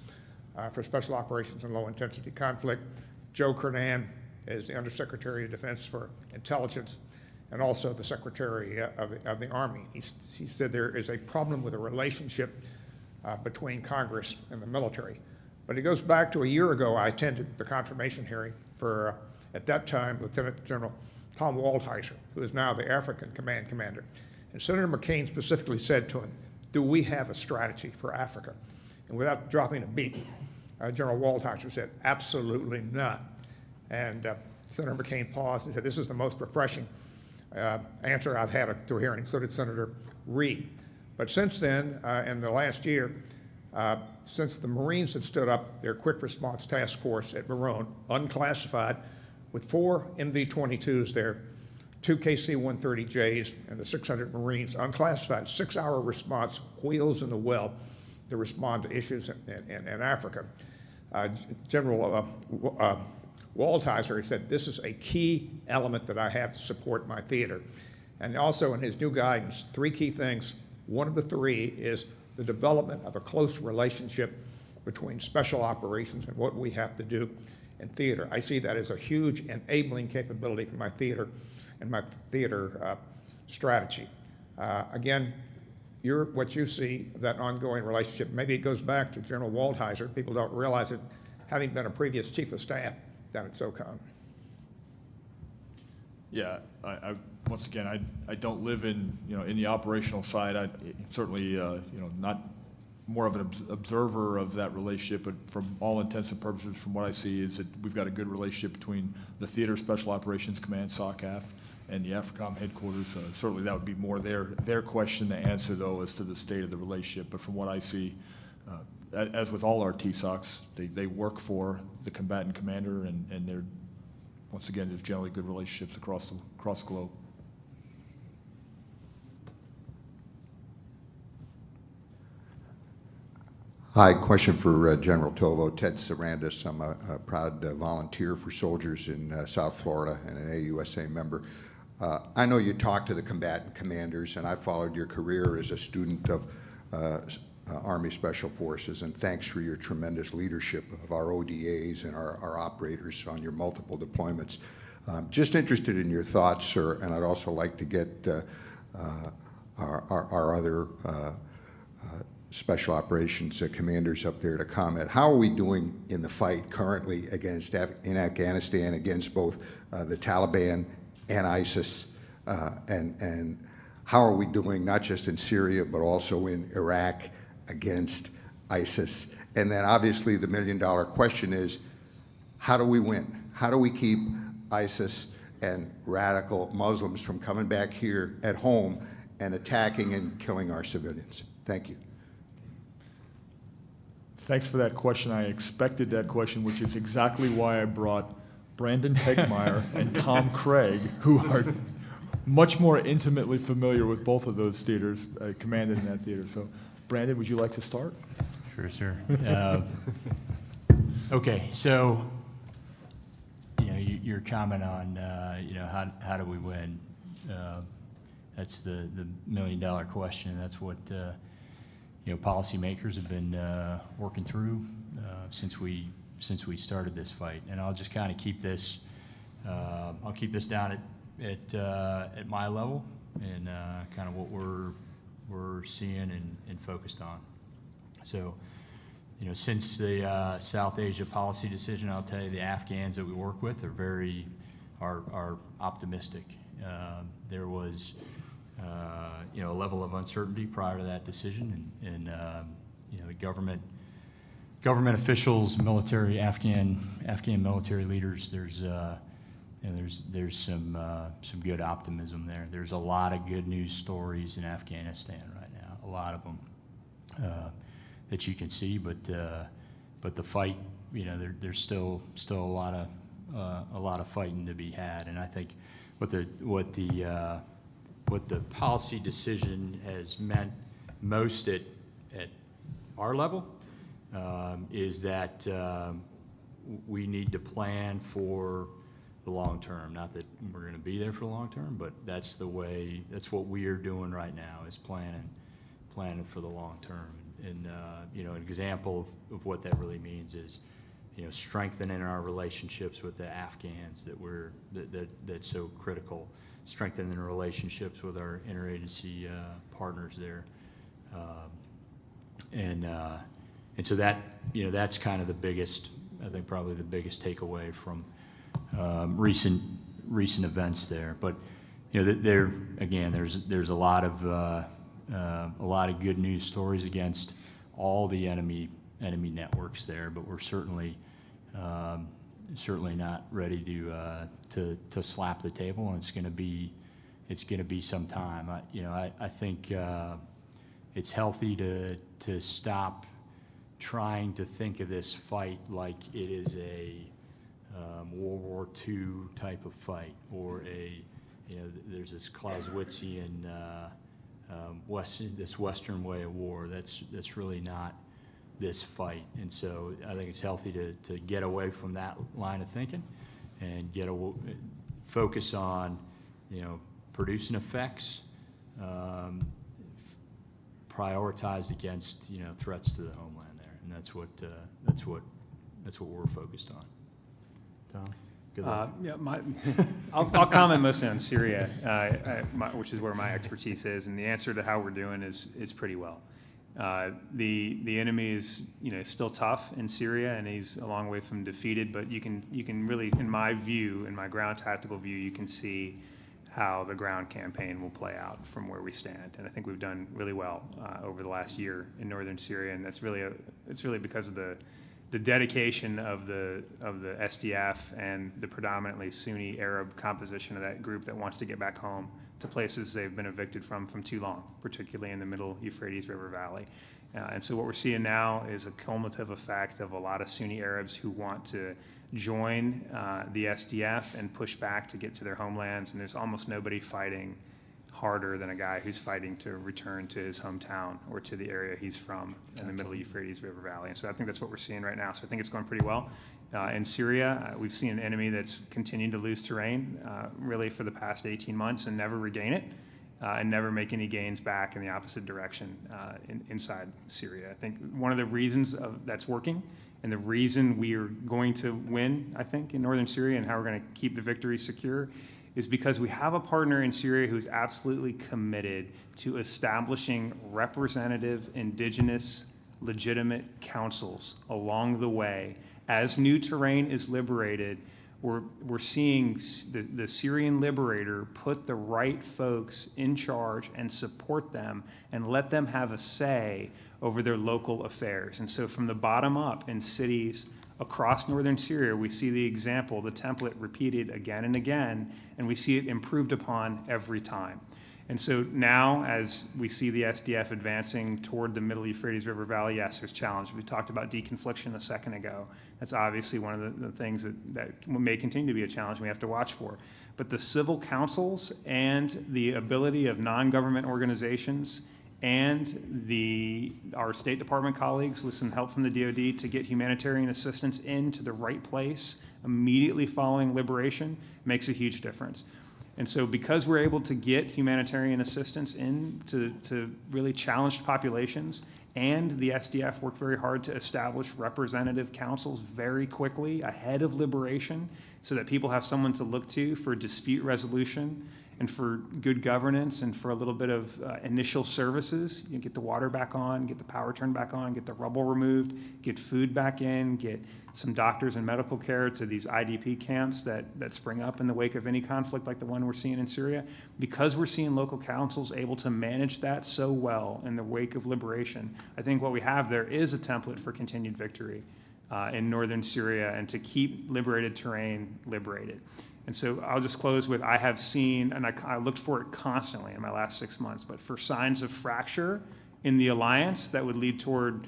for Special Operations and Low Intensity Conflict, Joe Kernan as the Undersecretary of Defense for Intelligence, and also the Secretary of the Army. He said there is a problem with the relationship between Congress and the military. But it goes back to a year ago. I attended the confirmation hearing for, at that time, Lieutenant General Tom Waldheiser, who is now the African Command Commander. And Senator McCain specifically said to him, do we have a strategy for Africa? And without dropping a beat, General Waldheiser said, absolutely not. And Senator McCain paused and said, this is the most refreshing answer I've had to a hearing. So did Senator Reid. But since then, in the last year, since the Marines have stood up their Quick Response Task Force at Marone, unclassified, with 4 MV-22s there, 2 KC-130Js, and the 600 Marines, unclassified, 6-hour response, wheels in the well to respond to issues in Africa. General Waldheiser said, this is a key element that I have to support my theater. And also in his new guidance, 3 key things. One of the 3 is the development of a close relationship between special operations and what we have to do in theater. I see that as a huge enabling capability for my theater and my theater strategy. Again, what you see, that ongoing relationship, maybe it goes back to General Waldheiser. People don't realize it, having been a previous chief of staff down at SOCOM. Yeah, once again, I don't live in the operational side. I certainly not more of an observer of that relationship, but from all intents and purposes, from what I see, is that we've got a good relationship between the Theater Special Operations Command, SOCAF, and the AFRICOM headquarters. Certainly that would be more their question to answer, though, as to the state of the relationship. But from what I see, as with all our TSOCs, they work for the combatant commander, and they're, once again, there's generally good relationships across the globe. Hi, question for General Tovo. Ted Sarandis. I'm a proud volunteer for soldiers in South Florida and an AUSA member. I know you talk to the combatant commanders, and I followed your career as a student of Army Special Forces, and thanks for your tremendous leadership of our ODAs and our operators on your multiple deployments. Just interested in your thoughts, sir, and I'd also like to get our other special operations commanders up there to comment. How are we doing in the fight currently against in Afghanistan against both the Taliban and ISIS, and how are we doing not just in Syria but also in Iraq against ISIS? And then obviously the million-dollar question is, how do we win? How do we keep ISIS and radical Muslims from coming back here at home and attacking and killing our civilians? Thank you. Thanks for that question. I expected that question, which is exactly why I brought Brandon Tegtmeier and Tom Craig, who are much more intimately familiar with both of those theaters, commanded in that theater. So, Brandon, would you like to start? Sure, sir. Okay, so your comment on how do we win? That's the million-dollar question. That's what policymakers have been working through since we started this fight. And I'll just kind of keep this. I'll keep this down at my level and kind of what we're seeing and focused on. So, since the South Asia policy decision, I'll tell you the Afghans that we work with are optimistic. There was a level of uncertainty prior to that decision, and the government officials, military, Afghan military leaders. There's some good optimism there. There's a lot of good news stories in Afghanistan right now, a lot of them that you can see, but the fight, there's still a lot of fighting to be had, and I think what the policy decision has meant most at our level is that we need to plan for the long term. Not that we're going to be there for the long term, but that's what we are doing right now is planning for the long term. And an example of what that really means is strengthening our relationships with the Afghans that's so critical. Strengthening relationships with our interagency partners there, and so that's kind of the biggest, I think probably the biggest takeaway from recent events there. But there's a lot of good news stories against all the enemy networks there, but we're certainly not ready to slap the table, and it's going to be some time. I think it's healthy to stop trying to think of this fight like it is a World War II type of fight, or there's this Clausewitzian this Western way of war. That's really not this fight, and so I think it's healthy to get away from that line of thinking and focus on producing effects prioritized against threats to the homeland there, and that's what we're focused on. Tom, good luck. I'll comment mostly on Syria, which is where my expertise is, and the answer to how we're doing is pretty well. The enemy is still tough in Syria, and he's a long way from defeated. But you can really, in my view, in my ground tactical view, you can see how the ground campaign will play out from where we stand. And I think we've done really well over the last year in northern Syria, and it's really because of the dedication of the SDF and the predominantly Sunni Arab composition of that group that wants to get back home to places they've been evicted from too long, particularly in the middle Euphrates River Valley. And so what we're seeing now is a cumulative effect of a lot of Sunni Arabs who want to join the SDF and push back to get to their homelands, and there's almost nobody fighting harder than a guy who's fighting to return to his hometown or to the area he's from in the middle Euphrates River Valley. And so I think that's what we're seeing right now. So I think it's going pretty well. In Syria, we've seen an enemy that's continued to lose terrain really for the past 18 months and never regain it. and never make any gains back in the opposite direction inside Syria. I think one of the reasons that's working, and the reason we are going to win, I think, in northern Syria and how we're going to keep the victory secure is because we have a partner in Syria who's absolutely committed to establishing representative, indigenous, legitimate councils along the way. As new terrain is liberated, we're seeing the Syrian liberator put the right folks in charge and support them and let them have a say over their local affairs. And so from the bottom up in cities across northern Syria, we see the example, the template repeated again and again, and we see it improved upon every time. And so now, as we see the SDF advancing toward the middle Euphrates River Valley, yes, there's challenge. We talked about deconfliction a second ago. That's obviously one of the things that may continue to be a challenge we have to watch for. But the civil councils and the ability of non-government organizations and our State Department colleagues with some help from the DoD to get humanitarian assistance into the right place immediately following liberation makes a huge difference. And so because we're able to get humanitarian assistance to really challenged populations, and the SDF worked very hard to establish representative councils very quickly ahead of liberation so that people have someone to look to for dispute resolution and for good governance and for a little bit of initial services. You get the water back on, get the power turned back on, get the rubble removed, get food back in, get some doctors and medical care to these IDP camps that spring up in the wake of any conflict like the one we're seeing in Syria. Because we're seeing local councils able to manage that so well in the wake of liberation, I think what we have there is a template for continued victory in northern Syria and to keep liberated terrain liberated. And so I'll just close with, I have seen, and I looked for it constantly in my last 6 months, but for signs of fracture in the alliance that would lead toward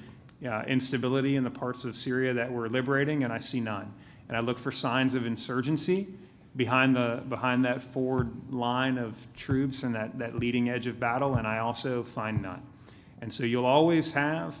instability in the parts of Syria that we're liberating, and I see none. And I look for signs of insurgency behind that forward line of troops and that leading edge of battle, and I also find none. And so you'll always have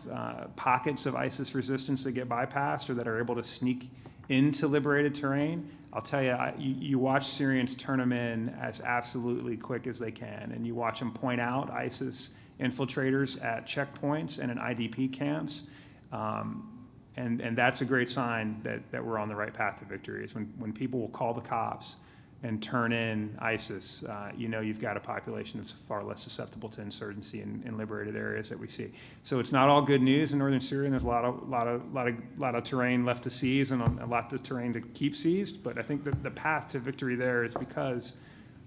pockets of ISIS resistance that get bypassed or that are able to sneak into liberated terrain. I'll tell you, you watch Syrians turn them in as absolutely quick as they can, and you watch them point out ISIS infiltrators at checkpoints and in IDP camps, and that's a great sign that we're on the right path to victory. Is when people will call the cops and turn in ISIS, you know you've got a population that's far less susceptible to insurgency in liberated areas that we see. So it's not all good news in northern Syria, and there's a lot of terrain left to seize and a lot of terrain to keep seized. But I think that the path to victory there is because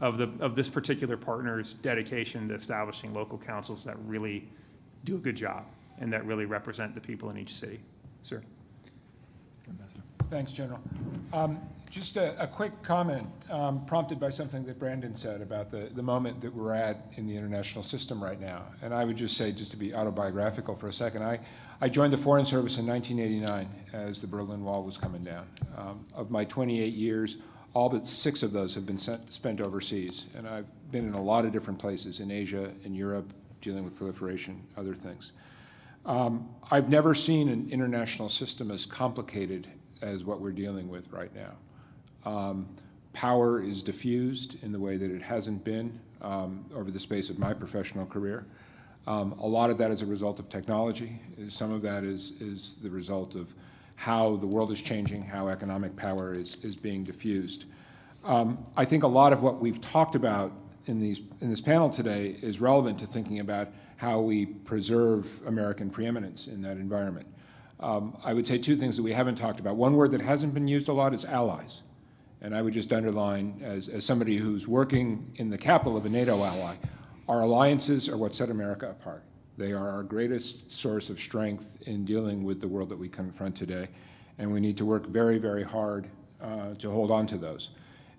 of this particular partner's dedication to establishing local councils that really do a good job and that really represent the people in each city. Sir. Thanks, General. Just a quick comment prompted by something that Brandon said about the moment that we're at in the international system right now. And I would just say, just to be autobiographical for a second, I joined the Foreign Service in 1989 as the Berlin Wall was coming down. Of my 28 years, all but 6 of those have been spent overseas. And I've been in a lot of different places, in Asia, in Europe, dealing with proliferation, other things. I've never seen an international system as complicated as what we're dealing with right now. Power is diffused in the way that it hasn't been over the space of my professional career. A lot of that is a result of technology. Some of that is the result of how the world is changing, how economic power is being diffused. I think a lot of what we've talked about in this panel today is relevant to thinking about how we preserve American preeminence in that environment. I would say 2 things that we haven't talked about. One word that hasn't been used a lot is allies. And I would just underline, as somebody who's working in the capital of a NATO ally, our alliances are what set America apart. They are our greatest source of strength in dealing with the world that we confront today. And we need to work very, very hard to hold on to those.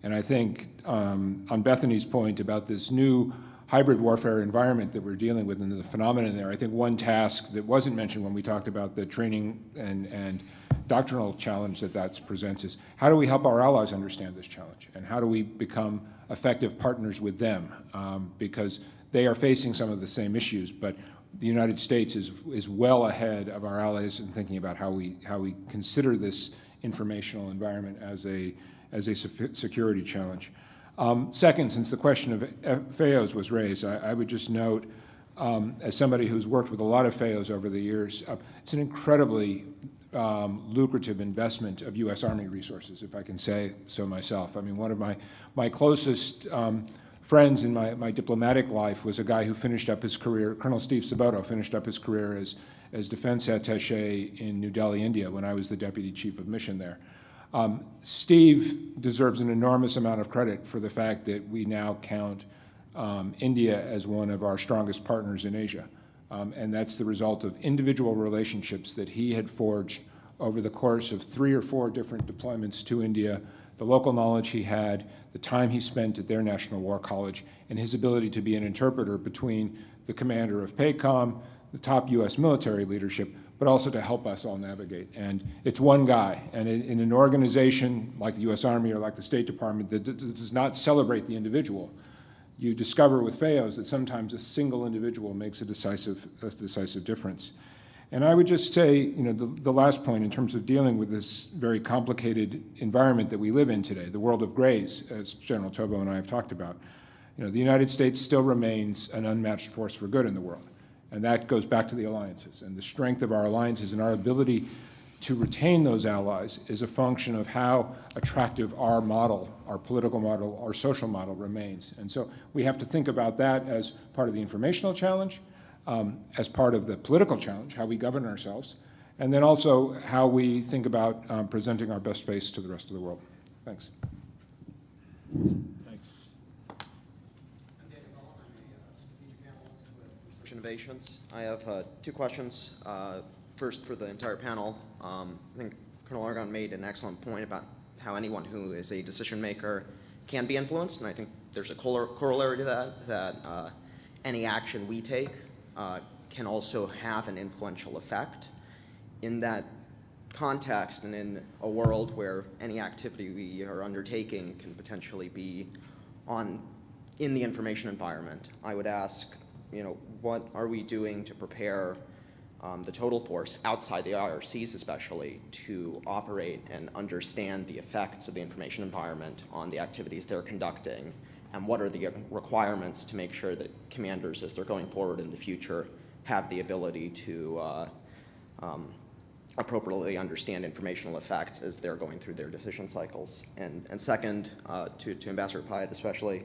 And I think on Bethany's point about this new hybrid warfare environment that we're dealing with and the phenomenon there, I think one task that wasn't mentioned when we talked about the training and doctrinal challenge that presents is how do we help our allies understand this challenge, and how do we become effective partners with them, because they are facing some of the same issues, but the United States is well ahead of our allies in thinking about how we consider this informational environment as a security challenge. Second, since the question of FAOs was raised, I would just note, as somebody who's worked with a lot of FAOs over the years, it's an incredibly lucrative investment of U.S. Army resources, if I can say so myself. I mean, one of my closest friends in my diplomatic life was a guy who finished up his career, Colonel Steve Saboto finished up his career as defense attaché in New Delhi, India, when I was the deputy chief of mission there. Steve deserves an enormous amount of credit for the fact that we now count India as one of our strongest partners in Asia. And that's the result of individual relationships that he had forged over the course of 3 or 4 different deployments to India, the local knowledge he had, the time he spent at their National War College, and his ability to be an interpreter between the commander of PACOM, the top U.S. military leadership, but also to help us all navigate. And it's one guy. And in an organization like the U.S. Army or like the State Department that does not celebrate the individual, you discover with FAOs that sometimes a single individual makes a decisive difference. And I would just say, you know, the last point in terms of dealing with this very complicated environment that we live in today, the world of grays, as General Tovo and I have talked about, you know, the United States still remains an unmatched force for good in the world. And that goes back to the alliances. And the strength of our alliances and our ability to retain those allies is a function of how attractive our model, our political model, our social model remains. And so we have to think about that as part of the informational challenge, as part of the political challenge, how we govern ourselves, and then also how we think about presenting our best face to the rest of the world. Thanks. Thanks. Innovations. I have 2 questions. First, for the entire panel, I think Colonel Aragon made an excellent point about how anyone who is a decision maker can be influenced, and I think there's a corollary to that any action we take can also have an influential effect. In that context, and in a world where any activity we are undertaking can potentially be in the information environment, I would ask, you know, what are we doing to prepare the total force outside the IRCs especially to operate and understand the effects of the information environment on the activities they're conducting, and what are the requirements to make sure that commanders, as they're going forward in the future, have the ability to appropriately understand informational effects as they're going through their decision cycles. And second, to Ambassador Pyatt especially,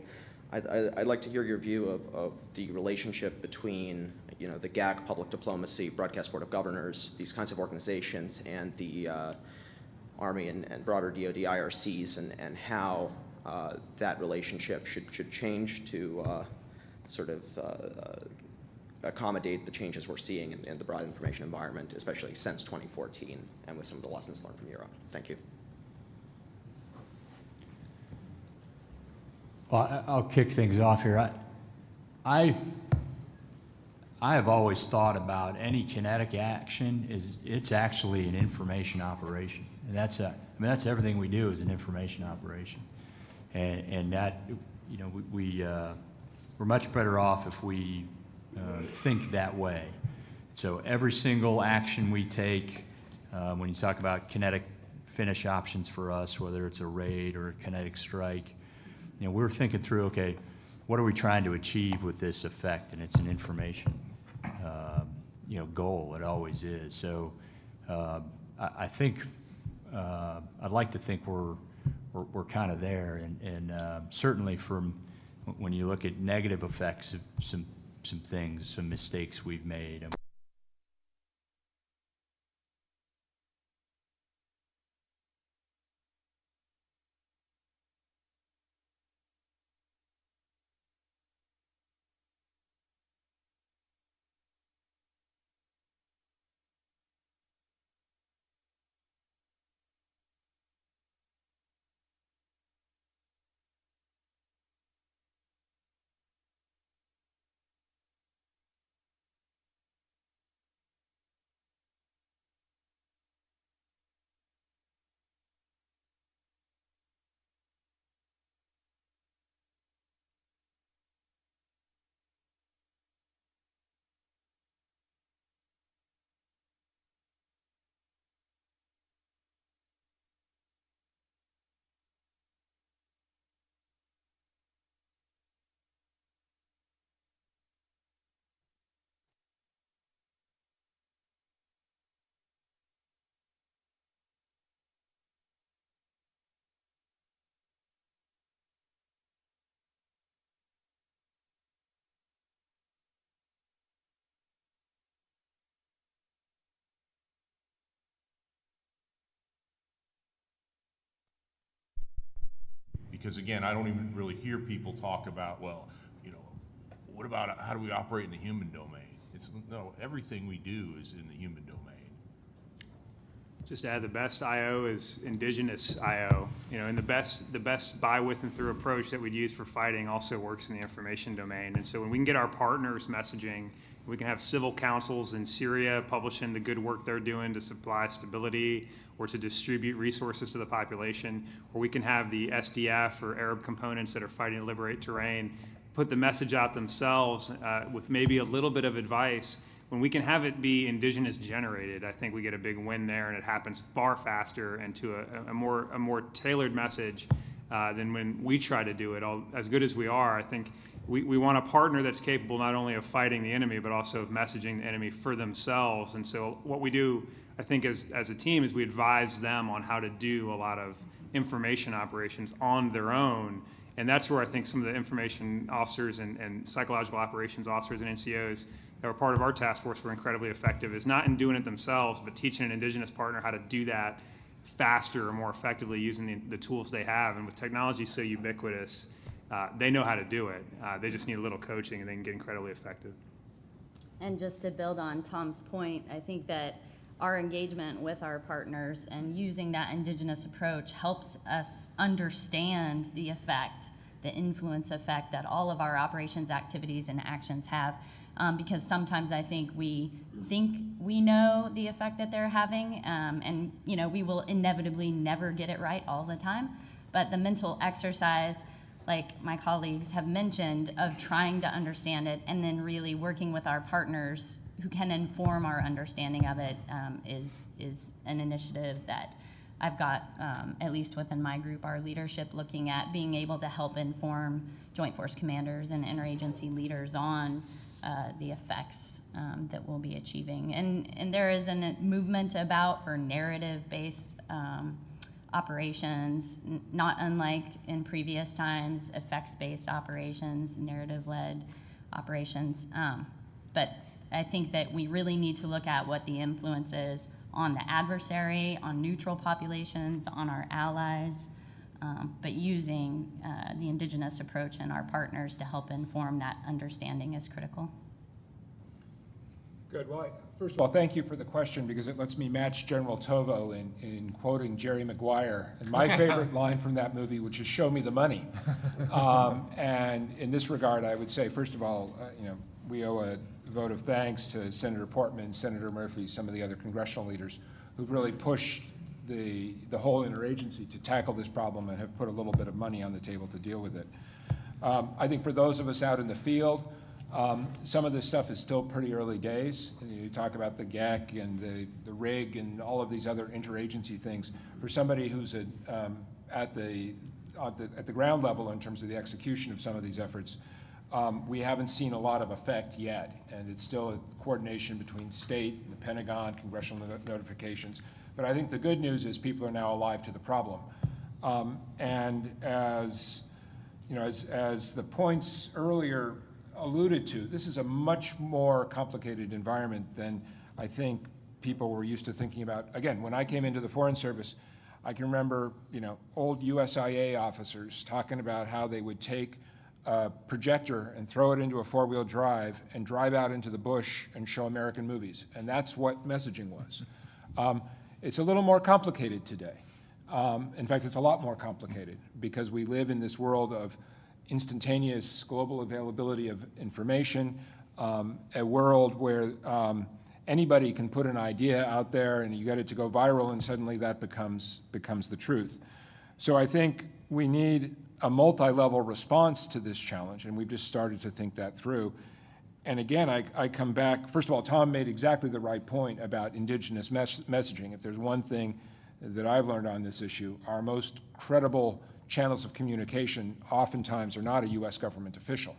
I'd like to hear your view of the relationship between, you know, the GAC, public diplomacy, broadcast board of governors, these kinds of organizations, and the Army and broader DoD IRCs, and how that relationship should change to sort of accommodate the changes we're seeing in the broad information environment, especially since 2014, and with some of the lessons learned from Europe. Thank you. Well, I'll kick things off here. I have always thought about any kinetic action it's actually an information operation, and that's everything we do is an information operation, and that, you know, we're much better off if we think that way. So every single action we take, when you talk about kinetic finish options for us, whether it's a raid or a kinetic strike, you know, we're thinking through, okay, what are we trying to achieve with this effect? And it's an information, you know, goal. It always is. So I think I'd like to think we're kind of there, and certainly from when you look at negative effects of some things, some mistakes we've made. because again, I don't even really hear people talk about, well, you know, what about how do we operate in the human domain? It's, no, everything we do is in the human domain. Just to add, the best I/O is indigenous I/O. You know, and the best by, with, and through approach that we'd use for fighting also works in the information domain. And so when we can get our partners messaging, we can have civil councils in Syria publishing the good work they're doing to supply stability or to distribute resources to the population, or we can have the SDF or Arab components that are fighting to liberate terrain put the message out themselves with maybe a little bit of advice. When we can have it be indigenous generated, I think we get a big win there, and it happens far faster and to a more tailored message than when we try to do it. As good as we are, I think we want a partner that's capable not only of fighting the enemy, but also of messaging the enemy for themselves. And so what we do, I think, as a team, is we advise them on how to do a lot of information operations on their own. And that's where I think some of the information officers and psychological operations officers and NCOs that were part of our task force were incredibly effective, is not in doing it themselves, but teaching an indigenous partner how to do that faster or more effectively using the tools they have. And with technology so ubiquitous, they know how to do it. They just need a little coaching, and they can get incredibly effective. And just to build on Tom's point, I think that our engagement with our partners and using that indigenous approach helps us understand the effect, the influence effect that all of our operations, activities, and actions have. Because sometimes I think we know the effect that they're having, and you know, we will inevitably never get it right all the time. But the mental exercise, like my colleagues have mentioned, of trying to understand it and then really working with our partners who can inform our understanding of it is an initiative that I've got, at least within my group, our leadership looking at being able to help inform Joint Force commanders and interagency leaders on the effects that we'll be achieving. And there is a movement about for narrative-based operations, not unlike in previous times, effects-based operations, narrative-led operations. But I think that we really need to look at what the influence is on the adversary, on neutral populations, on our allies, but using the indigenous approach and our partners to help inform that understanding is critical. Good. Well, first of all, thank you for the question, because it lets me match General Tovo in quoting Jerry Maguire and my favorite line from that movie, which is "Show me the money." And in this regard, I would say, first of all, you know, we owe a vote of thanks to Senator Portman, Senator Murphy, some of the other congressional leaders who've really pushed the whole interagency to tackle this problem and have put a little bit of money on the table to deal with it. I think for those of us out in the field, some of this stuff is still pretty early days. You talk about the GEC and the RIG and all of these other interagency things. For somebody who's at the ground level in terms of the execution of some of these efforts, we haven't seen a lot of effect yet, and it's still a coordination between state, the Pentagon, congressional notifications. But I think the good news is people are now alive to the problem. And as you know, as the points earlier alluded to, this is a much more complicated environment than I think people were used to thinking about. Again, when I came into the Foreign Service, I can remember, you know, old USIA officers talking about how they would take a projector and throw it into a four-wheel drive and drive out into the bush and show American movies. And that's what messaging was. It's a little more complicated today. In fact, it's a lot more complicated because we live in this world of instantaneous global availability of information, a world where anybody can put an idea out there and you get it to go viral, and suddenly that becomes the truth. So I think we need a multi-level response to this challenge, and we've just started to think that through. And again, I come back, first of all, Tom made exactly the right point about indigenous messaging. If there's one thing that I've learned on this issue, our most credible channels of communication oftentimes are not a U.S. government official.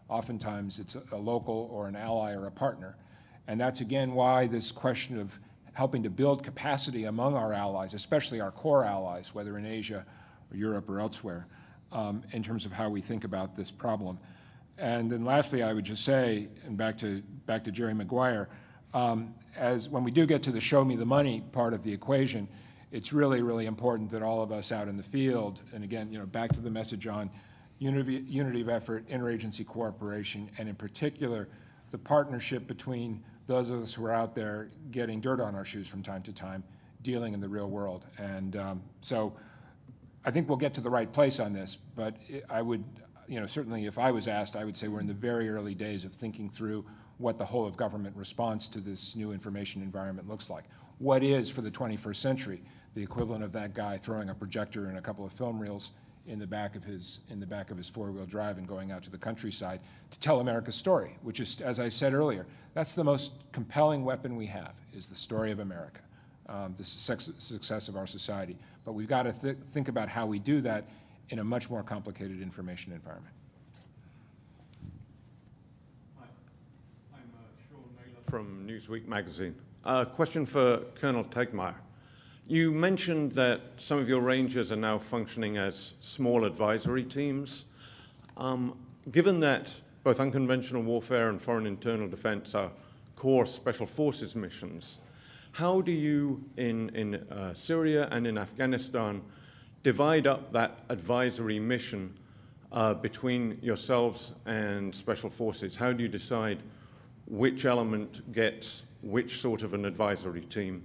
Oftentimes it's a local or an ally or a partner. And that's again why this question of helping to build capacity among our allies, especially our core allies, whether in Asia or Europe or elsewhere, in terms of how we think about this problem. And then lastly, I would just say, and back to Jerry Maguire, as when we do get to the show me the money part of the equation, it's really, really important that all of us out in the field, and again, back to the message on unity of effort, interagency cooperation, and in particular, the partnership between those of us who are out there getting dirt on our shoes from time to time, dealing in the real world. And so I think we'll get to the right place on this, but I would, certainly if I was asked, I would say we're in the very early days of thinking through what the whole of government response to this new information environment looks like. What is, for the 21st century, the equivalent of that guy throwing a projector and a couple of film reels in the back of his four-wheel drive and going out to the countryside to tell America's story, which is, as I said earlier, that's the most compelling weapon we have, is the story of America, the success of our society. But we've got to think about how we do that in a much more complicated information environment. Hi, I'm Sean Naylor from Newsweek magazine. Question for Colonel Tegtmeier. You mentioned that some of your Rangers are now functioning as small advisory teams. Given that both unconventional warfare and foreign internal defense are core special forces missions, how do you, in Syria and in Afghanistan, divide up that advisory mission between yourselves and special forces? How do you decide which element gets which sort of an advisory team?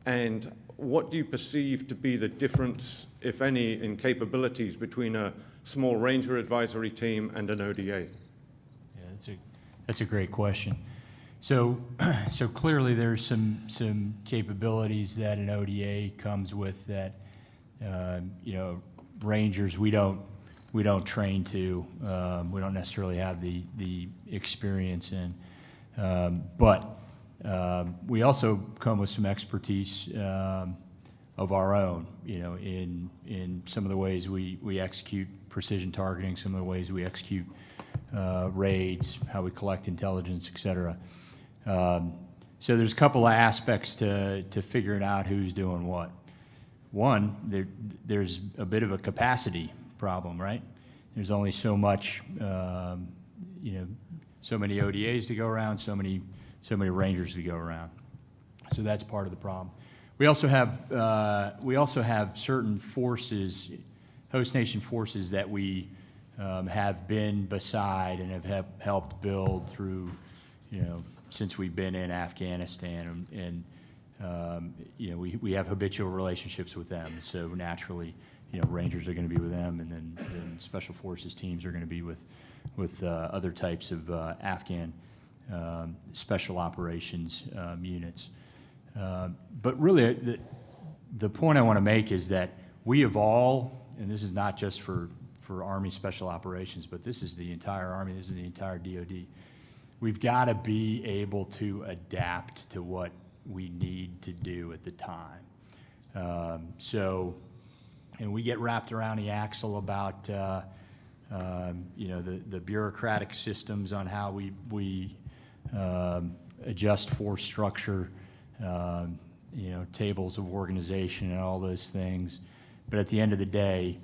And what do you perceive to be the difference, if any, in capabilities between a small Ranger advisory team and an ODA? Yeah, that's a great question. So clearly there's some capabilities that an ODA comes with that Rangers we don't train to. We don't necessarily have the experience in, but we also come with some expertise of our own, in some of the ways we execute precision targeting, some of the ways we execute raids, how we collect intelligence, et cetera. So there's a couple of aspects to figuring out who's doing what. One, there's a bit of a capacity problem, right? There's only so much, so many ODAs to go around, so many Rangers to go around. So that's part of the problem. We also have certain forces, host nation forces that we have been beside and have helped build through, since we've been in Afghanistan, and we have habitual relationships with them. So naturally, Rangers are going to be with them, and then special forces teams are going to be with other types of Afghan special operations units. But really, the point I want to make is that we have all, and this is not just for Army Special Operations, but this is the entire Army, this is the entire DoD. We've got to be able to adapt to what we need to do at the time. And we get wrapped around the axle about the bureaucratic systems on how we adjust force structure, tables of organization and all those things. But at the end of the day,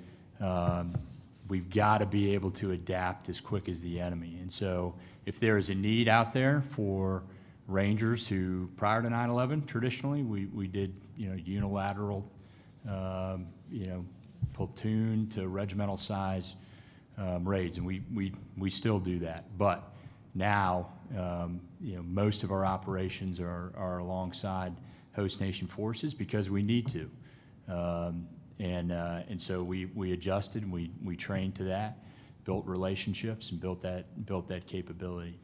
we've got to be able to adapt as quick as the enemy. And so if there is a need out there for Rangers who, prior to 9/11, traditionally, we did, unilateral, platoon to regimental size raids, and we still do that. But now, most of our operations are alongside host nation forces because we need to. And so we adjusted and we trained to that, built relationships and built that capability.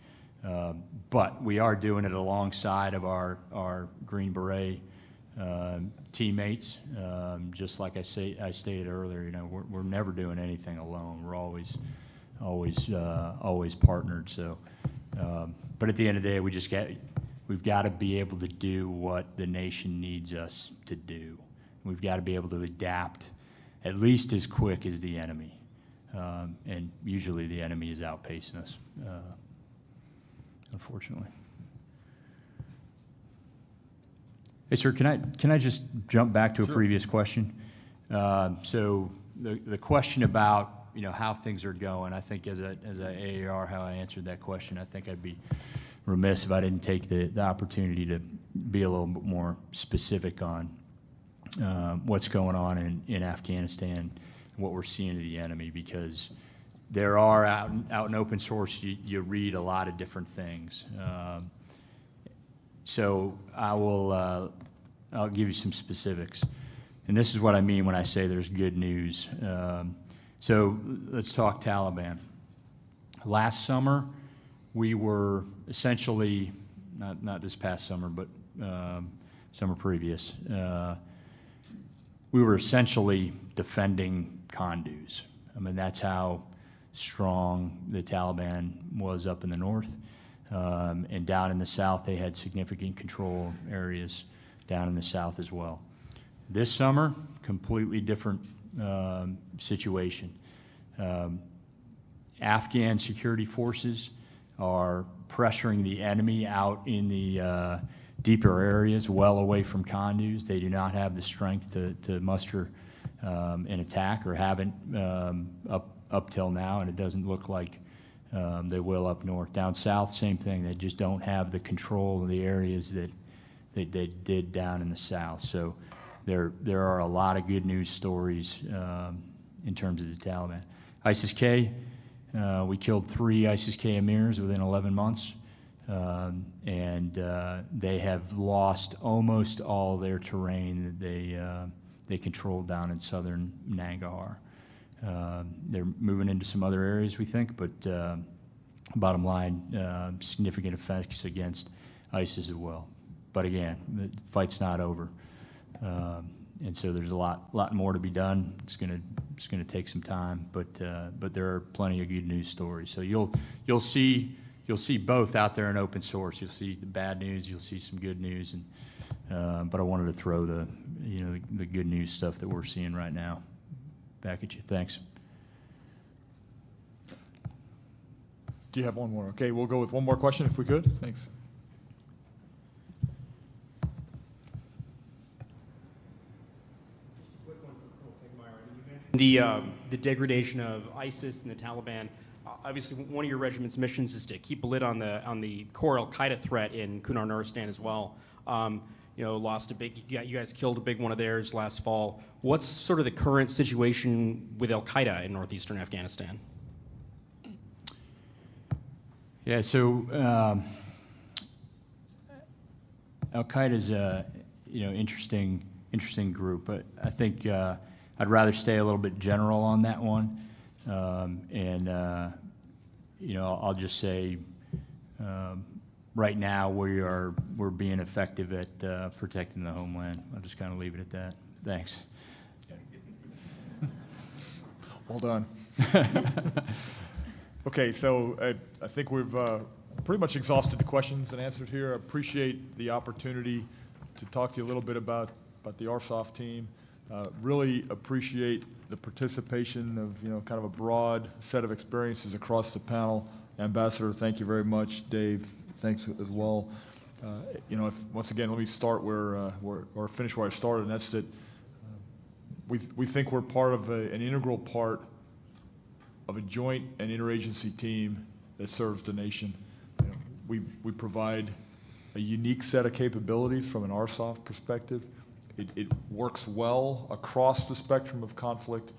But we are doing it alongside of our Green Beret teammates. Just like I stated earlier, we're never doing anything alone. We're always partnered. So, but at the end of the day, we've got to be able to do what the nation needs us to do. We've got to be able to adapt at least as quick as the enemy. And usually the enemy is outpacing us, unfortunately. Hey, sir, can I just jump back to a previous question? So the question about how things are going, I think as a AAR, how I answered that question, I think I'd be remiss if I didn't take the opportunity to be a little bit more specific on what's going on in Afghanistan, what we're seeing of the enemy, because there are out in open source, you read a lot of different things. So I'll give you some specifics. And this is what I mean when I say there's good news. So let's talk Taliban. Last summer, we were essentially, not this past summer, but summer previous, we were essentially defending Kunduz. I mean, that's how strong the Taliban was up in the north. And down in the south, they had significant control areas down in the south as well. This summer, completely different situation. Afghan security forces are pressuring the enemy out in the deeper areas, well away from Kunduz. They do not have the strength to muster an attack, or haven't up till now, and it doesn't look like they will up north. Down south, same thing. They just don't have the control of the areas that they did down in the south. So there are a lot of good news stories in terms of the Taliban. ISIS-K, we killed 3 ISIS-K emirs within 11 months, and they have lost almost all their terrain that they controlled down in southern Nangarhar. They're moving into some other areas, we think, but bottom line, significant effects against ISIS as well. But again, the fight's not over, and so there's a lot more to be done. It's gonna take some time, but there are plenty of good news stories. So you'll see both out there in open source. You'll see the bad news, you'll see some good news, and but I wanted to throw the good news stuff that we're seeing right now back at you. Thanks. Do you have one more? Okay, we'll go with one more question if we could. Thanks. The degradation of ISIS and the Taliban. Obviously, one of your regiment's missions is to keep a lid on the core Al-Qaeda threat in Kunar Nuristan as well. Lost a big. You guys killed a big one of theirs last fall. What's sort of the current situation with Al-Qaeda in northeastern Afghanistan? Yeah, so Al-Qaeda is a interesting group, but I think I'd rather stay a little bit general on that one, I'll just say right now we're being effective at protecting the homeland. I'll just kind of leave it at that. Thanks. Well done. Okay, so I think we've pretty much exhausted the questions and answers here. I appreciate the opportunity to talk to you a little bit about the ARCIC team. Really appreciate the participation of kind of a broad set of experiences across the panel. Ambassador, thank you very much. Dave, thanks as well. Once again, let me start or finish where I started, and that's that we think we're part of an integral part of a joint and interagency team that serves the nation. We provide a unique set of capabilities from an ARCIC perspective. It works well across the spectrum of conflict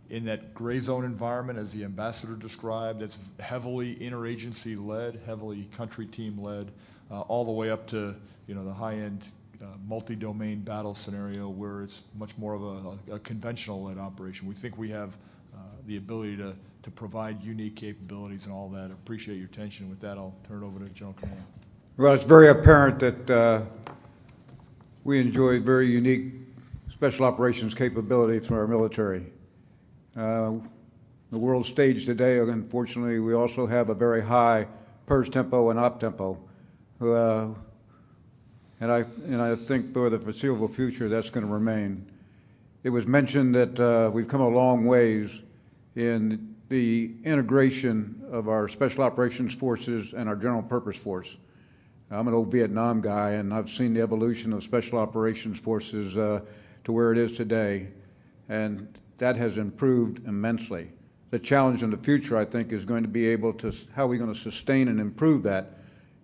in that gray zone environment, as the ambassador described, that's heavily interagency led, heavily country team led, all the way up to the high-end multi-domain battle scenario where it's much more of a conventional led operation. We think we have the ability to provide unique capabilities and all that. I appreciate your attention. With that, I'll turn it over to General Komar. Well, it's very apparent that we enjoy very unique special operations capabilities from our military. The world stage today, unfortunately, we also have a very high purge tempo and op tempo. And I think for the foreseeable future, that's going to remain. It was mentioned that we've come a long ways in the integration of our special operations forces and our general purpose force. I'm an old Vietnam guy, and I've seen the evolution of special operations forces to where it is today, and that has improved immensely. The challenge in the future, I think, is going to be how are we going to sustain and improve that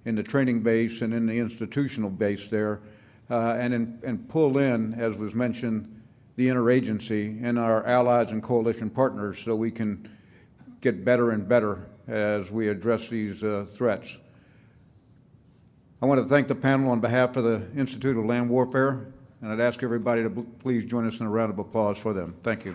in the training base and in the institutional base there, and pull in, as was mentioned, the interagency and our allies and coalition partners so we can get better and better as we address these threats. I want to thank the panel on behalf of the Institute of Land Warfare, and I'd ask everybody to please join us in a round of applause for them. Thank you.